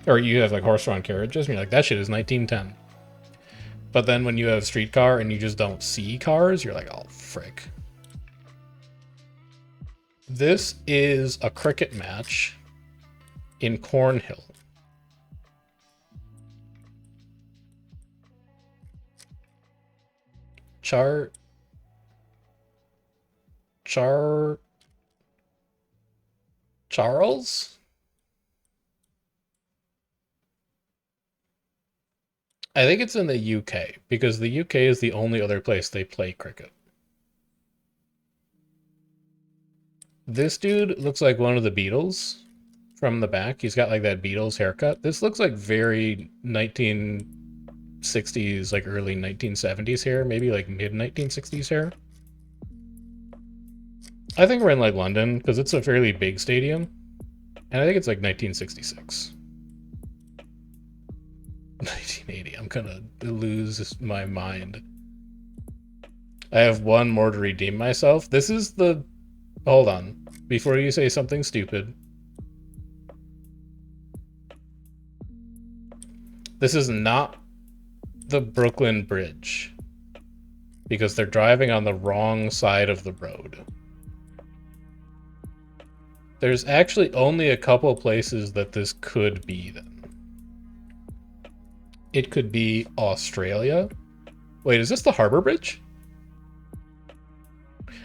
or you have like horse-drawn carriages, and you're like, that shit is 1910. But then when you have streetcar and you just don't see cars, you're like, oh, frick. This is a cricket match in Cornhill. Charles? I think it's in the UK, because the UK is the only other place they play cricket. This dude looks like one of the Beatles from the back. He's got like that Beatles haircut. This looks like very 1960s, like early 1970s hair, maybe like mid 1960s hair. I think we're in like London, because it's a fairly big stadium. And I think it's like 1966. 1980. I'm gonna lose my mind. I have one more to redeem myself. This is the... Hold on. Before you say something stupid. This is not the Brooklyn Bridge. Because they're driving on the wrong side of the road. There's actually only a couple places that this could be then. It could be Australia. Wait, is this the Harbor Bridge?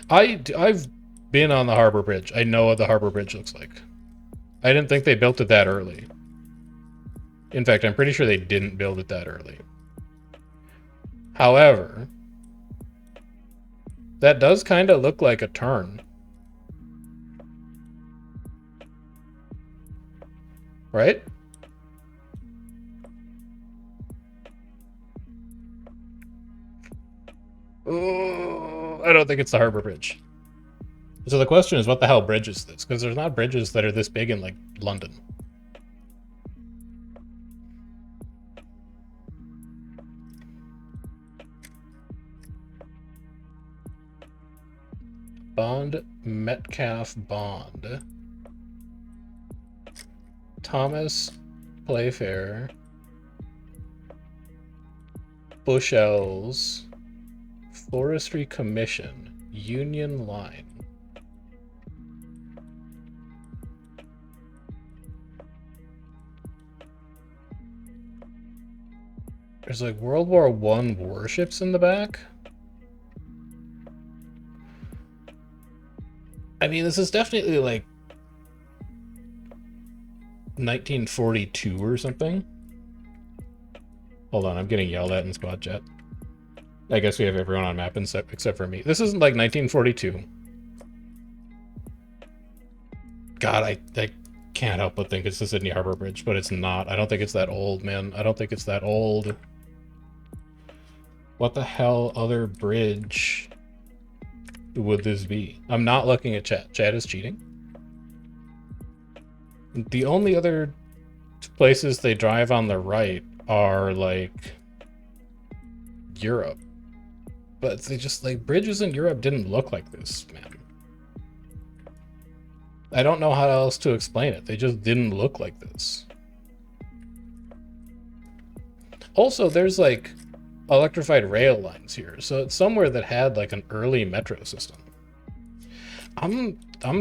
I've been on the Harbor Bridge. I know what the Harbor Bridge looks like. I didn't think they built it that early. In fact, I'm pretty sure they didn't build it that early. However, that does kind of look like a turn. Right? Oh, I don't think it's the Harbor Bridge. So the question is, what the hell bridge is this? Because there's not bridges that are this big in, like, London. Bond, Metcalf, Bond. Thomas, Playfair. Bushels. Forestry Commission. Union Line. There's like World War I warships in the back. I mean, this is definitely like 1942 or something. Hold on, I'm getting yelled at in squad chat. I guess we have everyone on map except for me. This isn't like 1942. God, I can't help but think it's the Sydney Harbor Bridge, but it's not. I don't think it's that old, man. I don't think it's that old. What the hell other bridge would this be? I'm not looking at chat. Chat is cheating. The only other places they drive on the right are like Europe. But they just, like, bridges in Europe didn't look like this, man. I don't know how else to explain it. They just didn't look like this. Also, there's like electrified rail lines here, so it's somewhere that had like an early metro system. I'm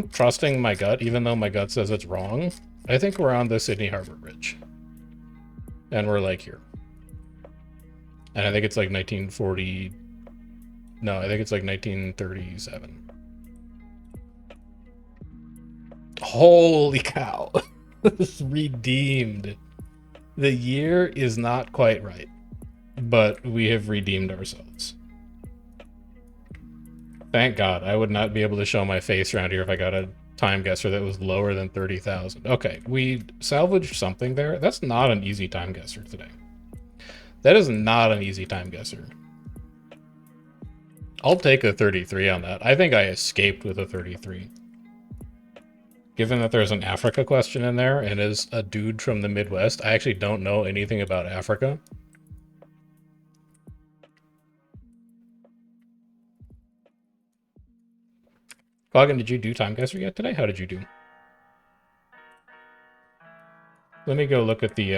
trusting my gut, even though my gut says it's wrong. I think we're on the Sydney Harbor Bridge. And we're like here. And I think it's like 1940. No, I think it's like 1937. Holy cow. Redeemed. The year is not quite right, but we have redeemed ourselves. Thank God. I would not be able to show my face around here if I got a time guesser that was lower than 30,000. Okay, we salvaged something there. That's not an easy time guesser today. That is not an easy time guesser. I'll take a 33 on that. I think I escaped with a 33. Given that there's an Africa question in there and is a dude from the Midwest, I actually don't know anything about Africa. Goggin, did you do time guesser yet today? How did you do? Let me go look at the,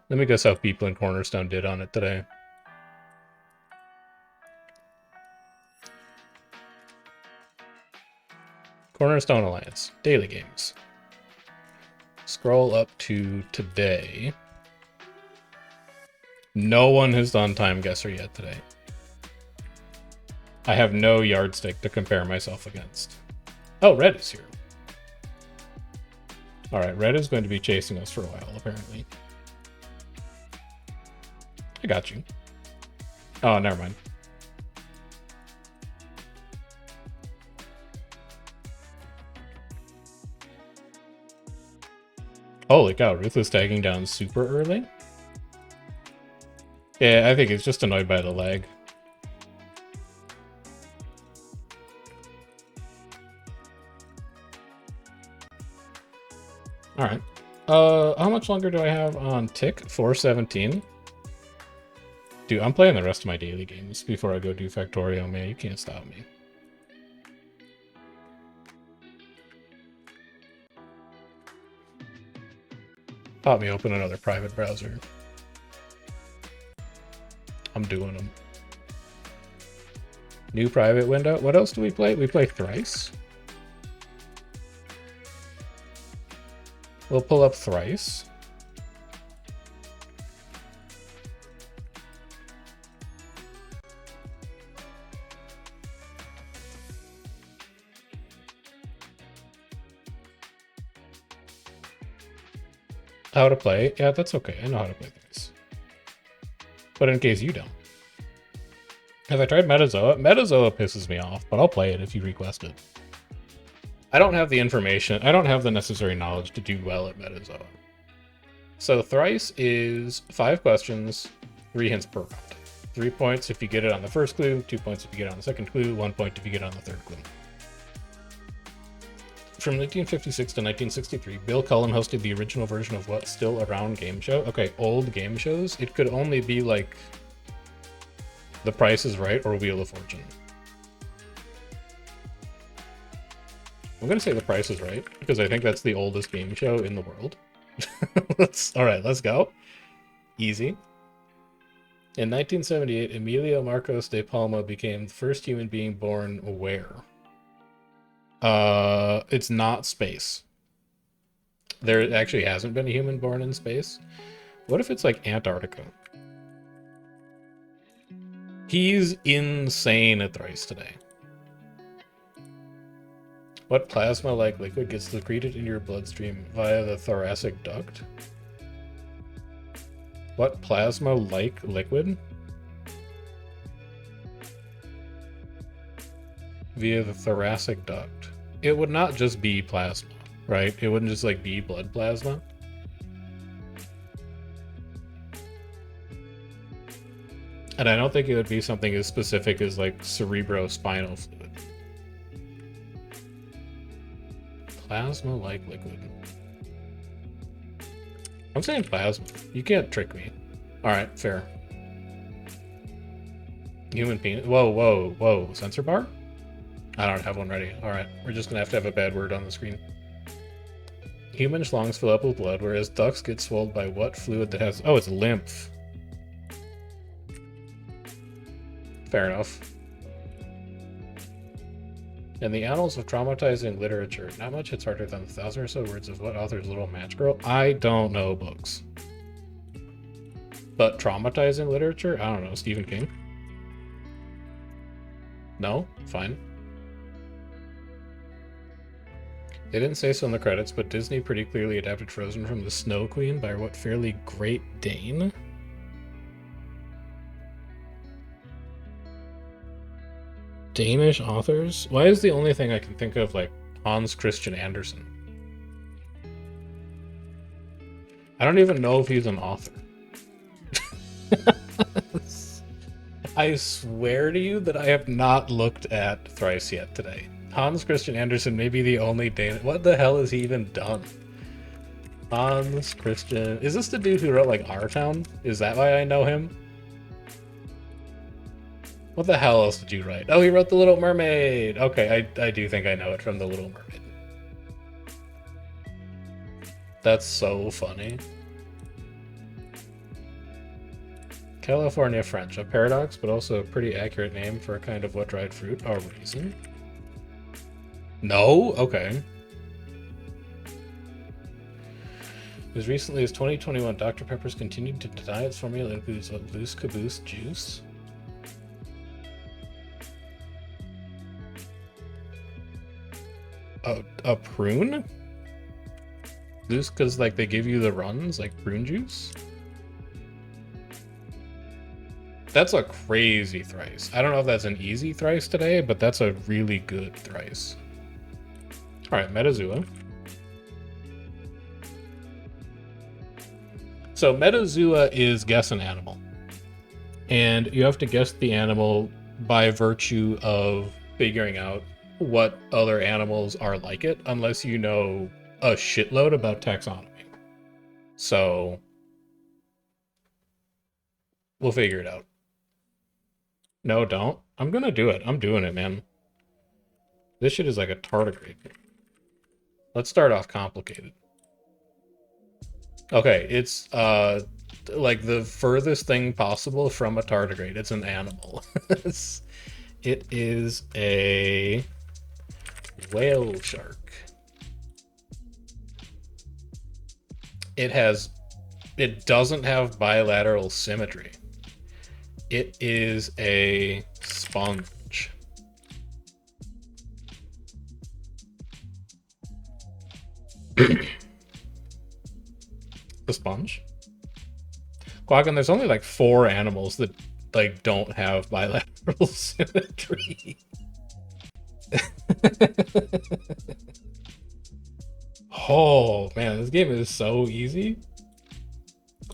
let me guess how people in Cornerstone did on it today. Cornerstone Alliance, daily games. Scroll up to today. No one has done time guesser yet today. I have no yardstick to compare myself against. Oh, Red is here. Alright, Red is going to be chasing us for a while, apparently. I got you. Oh, never mind. Holy cow, Ruth is tagging down super early? Yeah, I think it's just annoyed by the lag. Alright. How much longer do I have on tick? 417. Dude, I'm playing the rest of my daily games before I go do Factorio, man. You can't stop me. Pop me open another private browser. I'm doing them. New private window. What else do we play? We play Thrice. We'll pull up Thrice. How to play? Yeah, that's okay. I know how to play Thrice. But in case you don't. Have I tried Metazoa? Metazoa pisses me off, but I'll play it if you request it. I don't have the information. I don't have the necessary knowledge to do well at Metazoa. So Thrice is 5 questions, 3 hints per round. 3 points if you get it on the first clue, 2 points if you get it on the second clue, 1 point if you get it on the third clue. From 1956 to 1963, Bill Cullen hosted the original version of what still around game show. Okay, old game shows. It could only be like The Price is Right or Wheel of Fortune. I'm gonna say The Price is Right because I think that's the oldest game show in the world. All right, let's go. Easy. In 1978, Emilio Marcos de Palma became the first human being born where? It's not space. There actually hasn't been a human born in space. What if it's like Antarctica? He's insane at Thrice today. What plasma-like liquid gets secreted in your bloodstream via the thoracic duct? What plasma-like liquid? Via the thoracic duct. It would not just be plasma, right? It wouldn't just like be blood plasma. And I don't think it would be something as specific as like cerebrospinal fluid. Plasma-like liquid. I'm saying plasma. You can't trick me. Alright, fair. Human penis. Whoa, whoa, whoa. Sensor bar? I don't have one ready. Alright, we're just gonna have to have a bad word on the screen. Human schlongs fill up with blood, whereas ducks get swelled by what fluid that has... Oh, it's lymph. Fair enough. In the annals of traumatizing literature, not much hits harder than 1,000 or so words of what author's Little Match Girl? I don't know books. But traumatizing literature? I don't know. Stephen King? No? Fine. They didn't say so in the credits, but Disney pretty clearly adapted Frozen from the Snow Queen by what fairly Great Dane? Danish authors? Why is the only thing I can think of like Hans Christian Andersen? I don't even know if he's an author. I swear to you that I have not looked at Thrice yet today. Hans Christian Andersen may be the only Danish. What the hell has he even done? Hans Christian. Is this the dude who wrote like Our Town? Is that why I know him? What the hell else did you write? Oh, he wrote The Little Mermaid. Okay, I do think I know it from The Little Mermaid. That's so funny. California French, a paradox, but also a pretty accurate name for a kind of wet-dried fruit. A raisin? No? Okay. As recently as 2021, Dr. Pepper's continued to deny its formula includes what, loose caboose juice? A prune? Loose because like they give you the runs, like prune juice? That's a crazy Thrice. I don't know if that's an easy Thrice today, but that's a really good Thrice. Alright, Metazoa. So Metazoa is guess an animal. And you have to guess the animal by virtue of figuring out what other animals are like it, unless you know a shitload about taxonomy. So we'll figure it out. No, don't. I'm gonna do it. I'm doing it, man. This shit is like a tardigrade. Let's start off complicated. Okay, it's like the furthest thing possible from a tardigrade. It's an animal. It is a whale shark. It doesn't have bilateral symmetry. It is a sponge. The sponge? Quaggan, there's only like 4 animals that like don't have bilateral symmetry. Oh man, this game is so easy.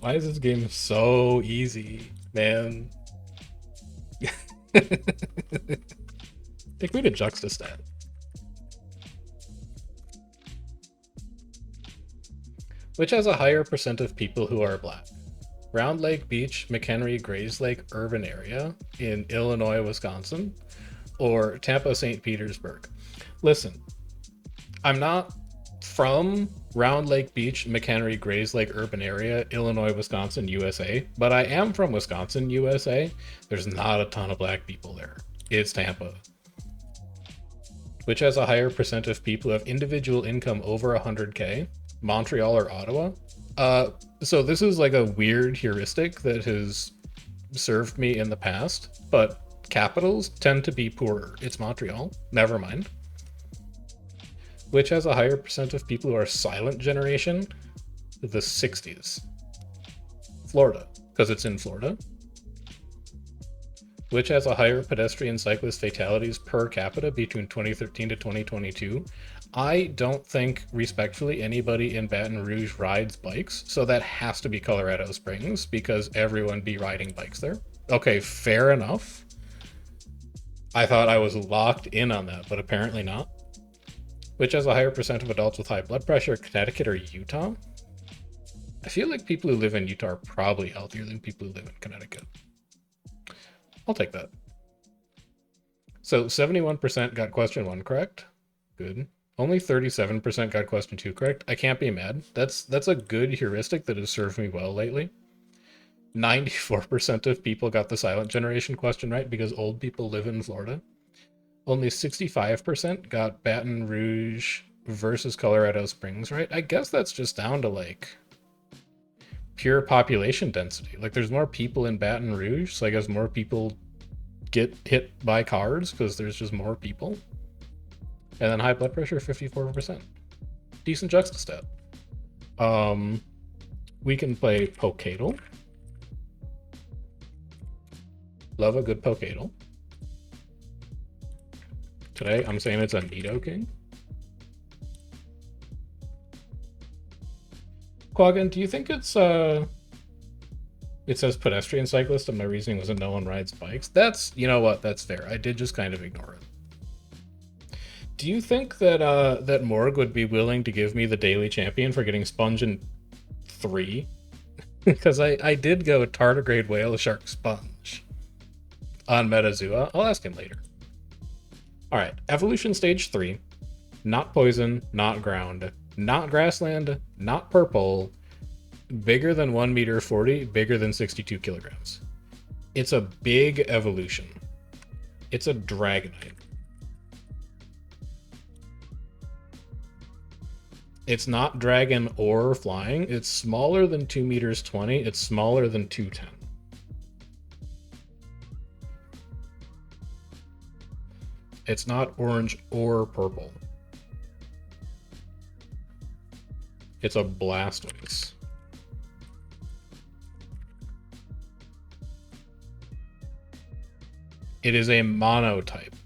Why is this game so easy, man? Take me to Juxtastat. Which has a higher percent of people who are black? Round Lake Beach, McHenry, Grays Lake urban area in Illinois, Wisconsin, or Tampa, St. Petersburg? Listen, I'm not from Round Lake Beach, McHenry, Grays Lake urban area, Illinois, Wisconsin, USA, but I am from Wisconsin, USA. There's not a ton of black people there. It's Tampa. Which has a higher percent of people who have individual income over 100K? Montreal or Ottawa? So this is like a weird heuristic that has served me in the past, but capitals tend to be poorer. It's Montreal. Never mind. Which has a higher percent of people who are silent generation? The 60s. Florida, because it's in Florida. Which has a higher pedestrian cyclist fatalities per capita between 2013 to 2022? I don't think, respectfully, anybody in Baton Rouge rides bikes, so that has to be Colorado Springs, because everyone be riding bikes there. Okay, fair enough. I thought I was locked in on that, but apparently not. Which has a higher percent of adults with high blood pressure, Connecticut or Utah? I feel like people who live in Utah are probably healthier than people who live in Connecticut. I'll take that. So 71% got question 1 correct. Good. Only 37% got question 2 correct. I can't be mad. That's a good heuristic that has served me well lately. 94% of people got the silent generation question right because old people live in Florida. Only 65% got Baton Rouge versus Colorado Springs right. I guess that's just down to like pure population density. Like there's more people in Baton Rouge, so I guess more people get hit by cars because there's just more people. And then high blood pressure, 54%. Decent juxtastat. We can play Pokadal. Love a good Pokadal. Today, I'm saying it's a Nidoking. Quaggan, do you think it's it says pedestrian cyclist and my reasoning was that no one rides bikes? That's, you know what, that's fair. I did just kind of ignore it. Do you think that that Morg would be willing to give me the daily champion for getting Sponge in 3? Because I did go tardigrade whale shark sponge on Metazua. I'll ask him later. Alright, evolution stage 3. Not poison, not ground, not grassland, not purple, bigger than 1 meter 40, bigger than 62 kilograms. It's a big evolution. It's a Dragonite. It's not dragon or flying. It's smaller than 2 meters 20. It's smaller than 210. It's not orange or purple. It's a Blastoise. It is a monotype.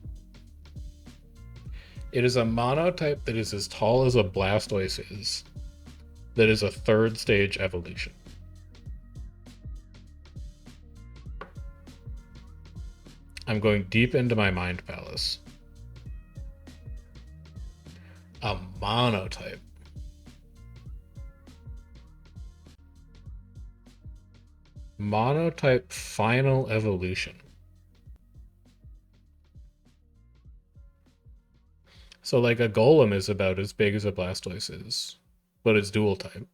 It is a monotype that is as tall as a Blastoise is. That is a 3rd stage evolution. I'm going deep into my mind palace. A monotype. Monotype final evolution. So like a golem is about as big as a Blastoise is, but it's dual type.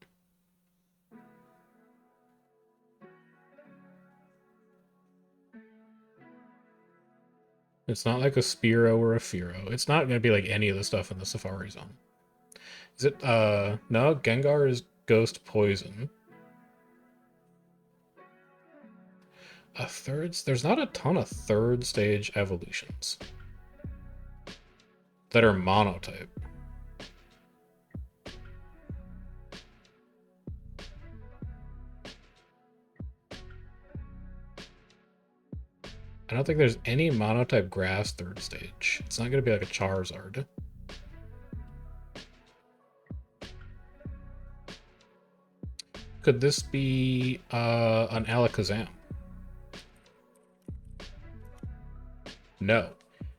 It's not like a Spearow or a Fearow. It's not going to be like any of the stuff in the Safari Zone. Is it, no, Gengar is Ghost Poison. There's not a ton of third stage evolutions that are monotype. I don't think there's any monotype grass third stage. It's not going to be like a Charizard. Could this be an Alakazam? No.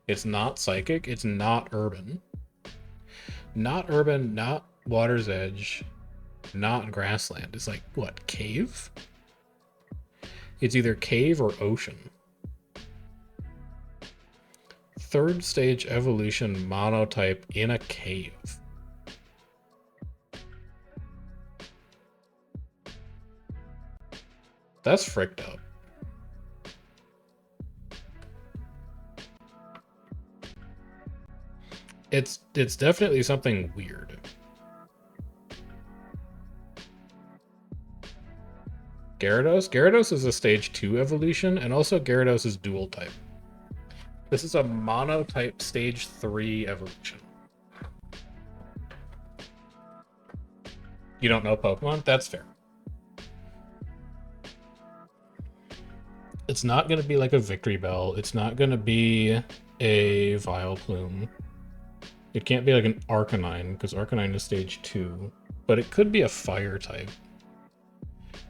It's not Psychic. It's not Urban. Not Urban, not Water's Edge, not Grassland. It's like, what, Cave? It's either Cave or Ocean. Third stage evolution monotype in a cave. That's fricked up. It's definitely something weird. Gyarados is a stage 2 evolution, and also Gyarados is dual type. This is a monotype stage 3 evolution. You don't know Pokemon? That's fair. It's not going to be like a Victory Bell. It's not going to be a Vileplume. It can't be like an Arcanine, because Arcanine is stage 2. But it could be a Fire type.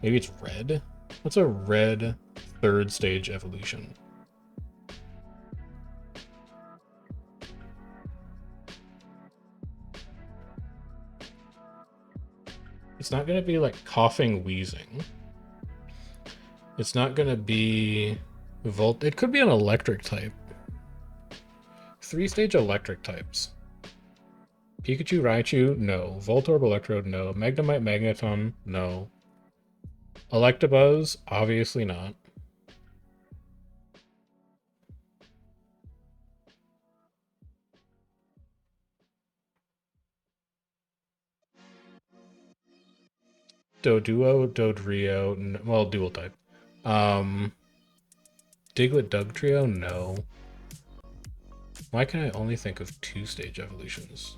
Maybe it's Red? What's a Red third stage evolution? It's not going to be like Coughing Wheezing. It's not going to be Volt. It could be an electric type. 3-stage electric types. Pikachu, Raichu, no. Voltorb, Electrode, no. Magnemite, Magneton, no. Electabuzz, obviously not. Doduo, Dodrio, well, dual type. Diglett, Dugtrio, no. Why can I only think of 2-stage evolutions?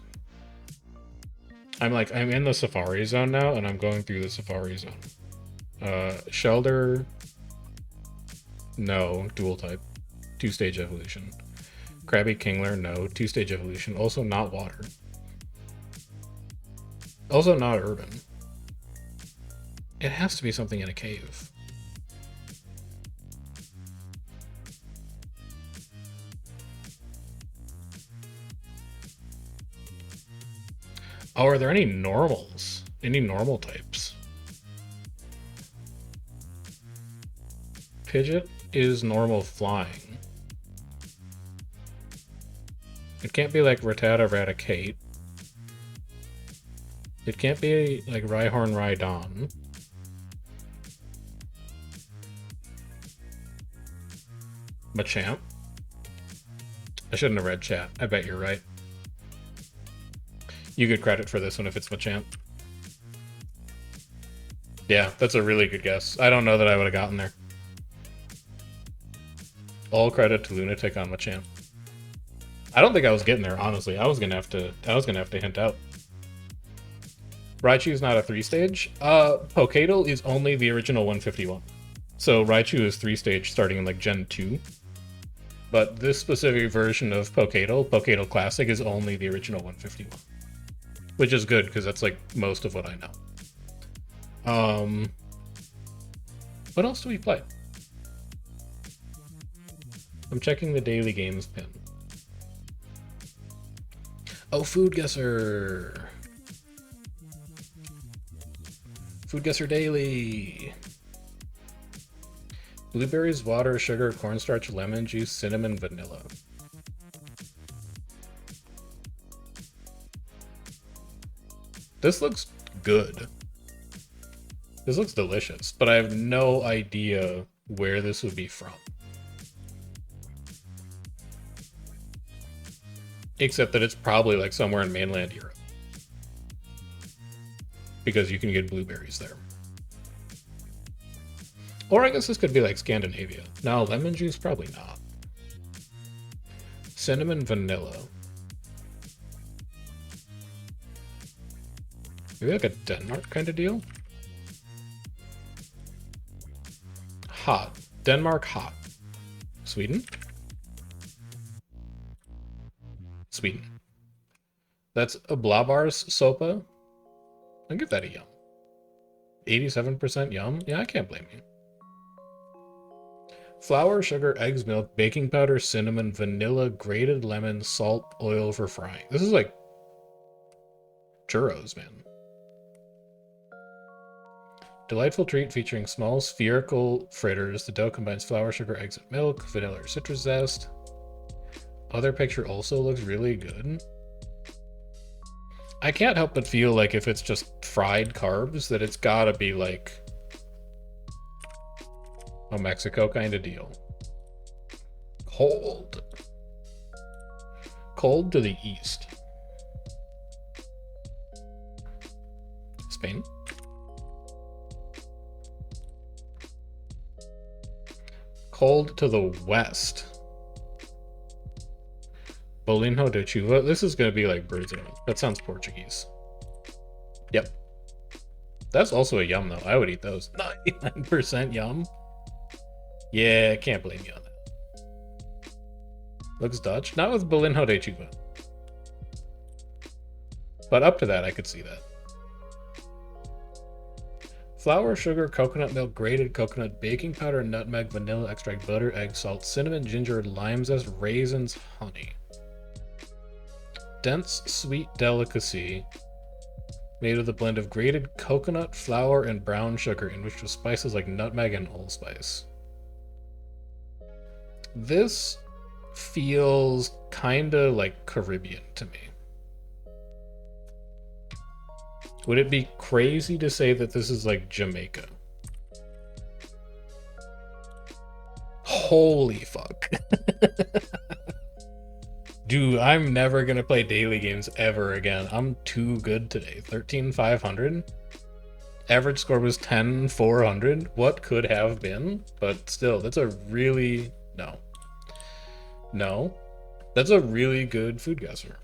I'm in the Safari Zone now, and I'm going through the Safari Zone. Shelder, no, dual type. 2-stage evolution. Krabby Kingler, no, 2-stage evolution. Also not water. Also not urban. It has to be something in a cave. Oh, are there any normals? Any normal types? Pidgeot is normal flying. It can't be like Rattata Raticate. It can't be like Rhyhorn Rhydon. Machamp. I shouldn't have read chat. I bet you're right. You get credit for this one if it's Machamp. Yeah, that's a really good guess. I don't know that I would have gotten there. All credit to Lunatic on Machamp. I don't think I was getting there, honestly. I was gonna have to hint out. Raichu's not a 3-stage. Pokédol is only the original 151. So Raichu is 3-stage starting in like Gen 2. But this specific version of Pokédol Classic, is only the original 151. Which is good, because that's like most of what I know. What else do we play? I'm checking the daily games pin. Oh, Food Guesser! Food Guesser Daily! Blueberries, water, sugar, cornstarch, lemon juice, cinnamon, vanilla. This looks good. This looks delicious, but I have no idea where this would be from. Except that it's probably like somewhere in mainland Europe. Because you can get blueberries there. Or I guess this could be like Scandinavia. No, lemon juice, probably not. Cinnamon, vanilla. Maybe like a Denmark kind of deal? Hot. Denmark, hot. Sweden? Sweden. That's a Blåbärs sopa. I'll give that a yum. 87% yum? Yeah, I can't blame you. Flour, sugar, eggs, milk, baking powder, cinnamon, vanilla, grated lemon, salt, oil for frying. This is like churros, man. Delightful treat featuring small spherical fritters. The dough combines flour, sugar, eggs, and milk, vanilla or citrus zest. Other picture also looks really good. I can't help but feel like if it's just fried carbs, that it's gotta be like a Mexico kind of deal. Cold. Cold to the east. Spain. Cold to the west. Bolinho de chuva. This is going to be like Brazil. That sounds Portuguese. Yep. That's also a yum, though. I would eat those. 99% yum. Yeah, I can't blame you on that. Looks Dutch. Not with Bolinho de chuva. But up to that, I could see that. Flour, sugar, coconut milk, grated coconut, baking powder, nutmeg, vanilla extract, butter, egg, salt, cinnamon, ginger, lime zest, raisins, honey. Dense, sweet delicacy made with a blend of grated coconut, flour, and brown sugar, enriched with spices like nutmeg and allspice. This feels kinda like Caribbean to me. Would it be crazy to say that this is like Jamaica? Holy fuck. Dude, I'm never gonna play daily games ever again. I'm too good today. 13,500. Average score was 10,400. What could have been? But still, that's a really... No. No. That's a really good food guesser.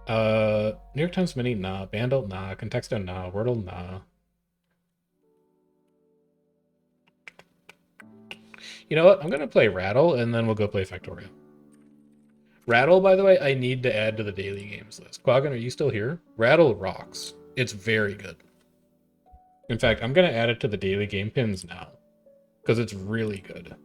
New York Times Mini, nah. Bandle, nah. Contexto, nah. Wordle, nah. You know what? I'm gonna play Rattle, and then we'll go play Factorio. Rattle, by the way, I need to add to the daily games list. Quaggan, are you still here? Rattle rocks. It's very good. In fact, I'm gonna add it to the daily game pins now, because it's really good.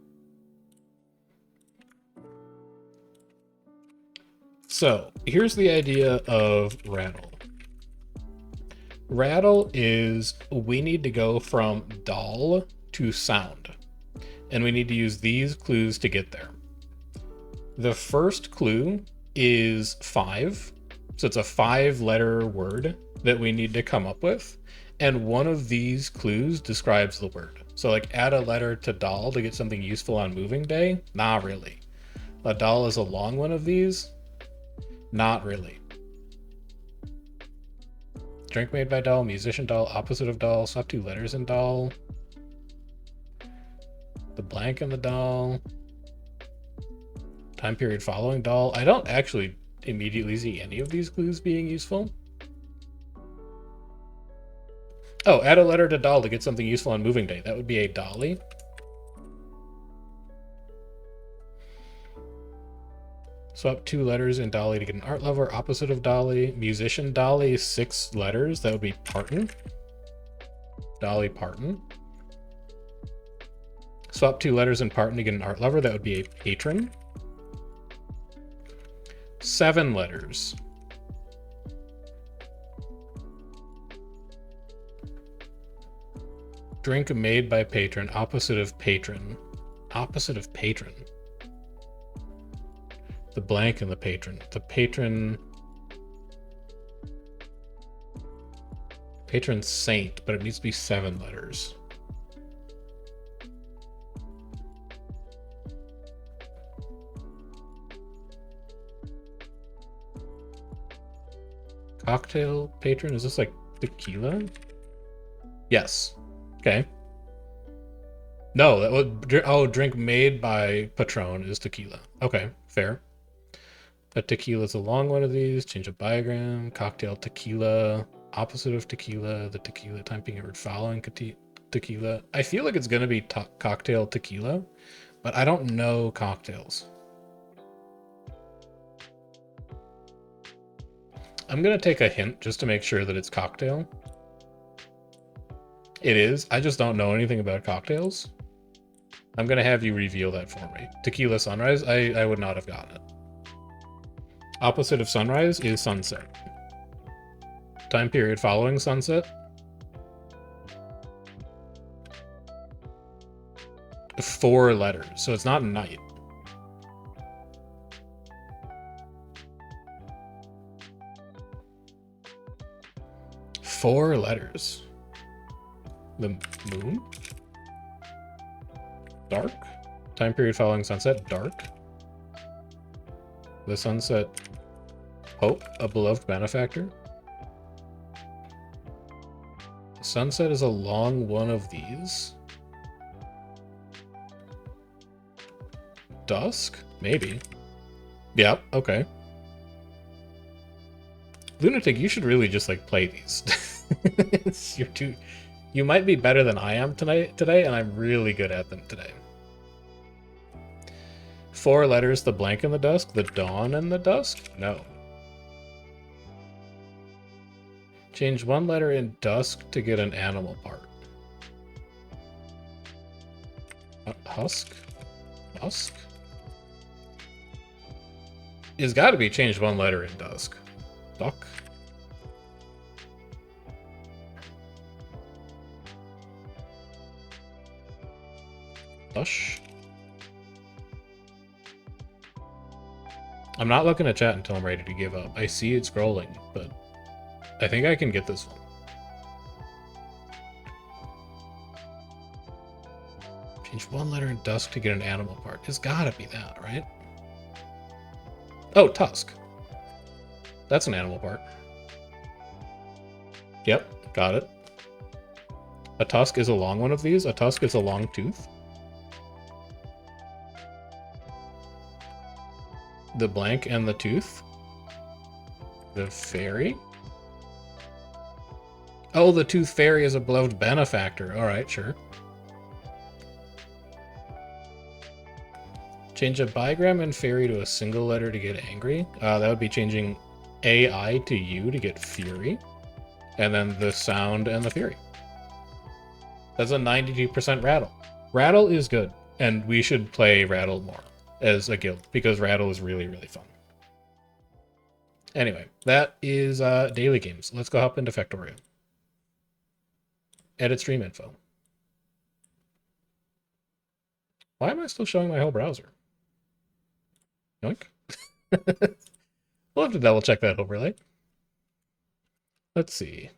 So, here's the idea of Rattle. Rattle is, we need to go from doll to sound. And we need to use these clues to get there. The first clue is 5. So it's a 5-letter word that we need to come up with. And one of these clues describes the word. So like add a letter to doll to get something useful on moving day? Not really. A doll is a long one of these? Not really. Drink made by doll, musician doll, opposite of doll, swap 2 letters in doll. The blank in the doll. Time period following doll. I don't actually immediately see any of these clues being useful. Oh, add a letter to doll to get something useful on moving day. That would be a dolly. Swap 2 letters in dolly to get an art lover. Opposite of dolly. Musician dolly, 6 letters. That would be Parton. Dolly Parton. Swap 2 letters in Parton to get an art lover. That would be a patron. 7 letters. Drink made by patron, opposite of patron. Opposite of patron. The blank and the patron. The patron... Patron saint, but it needs to be 7 letters. Cocktail patron? Is this like tequila? Yes. Okay. No, that would... Oh, drink made by Patron is tequila. Okay, fair. A tequila is a long one of these. Change of biogram. Cocktail tequila. Opposite of tequila. The tequila time period following tequila. I feel like it's going to be cocktail tequila, but I don't know cocktails. I'm going to take a hint just to make sure that it's cocktail. It is. I just don't know anything about cocktails. I'm going to have you reveal that for me. Tequila sunrise? I would not have gotten it. Opposite of sunrise is sunset. Time period following sunset? 4 letters, so it's not night. Four letters. The moon? Dark? Time period following sunset? Dark? The sunset? Hope? A beloved benefactor? Sunset is a long one of these. Dusk? Maybe. Yep, okay. Lunatic, you should really just like play these. You might be better than I am today, and I'm really good at them today. 4 letters, the blank in the dusk, the dawn in the dusk? No. Change 1 letter in dusk to get an animal part. Husk? Husk? It's got to be changed 1 letter in dusk. Duck? Dush? I'm not looking at chat until I'm ready to give up. I see it scrolling, but I think I can get this one. Change 1 letter in dusk to get an animal part. It's gotta be that, right? Oh, tusk. That's an animal part. Yep, got it. A tusk is a long one of these. A tusk is a long tooth. The blank and the tooth. The fairy. Oh, the tooth fairy is a beloved benefactor. All right, sure. Change a bigram and fairy to a single letter to get angry. That would be changing AI to U to get fury. And then the sound and the fury. That's a 92% rattle. Rattle is good, and we should play Rattle more as a guild, because Rattle is really, really fun. Anyway, that is daily games. Let's go hop into Factorio. Edit stream info. Why am I still showing my whole browser? Yoink. We'll have to double check that overlay. Let's see.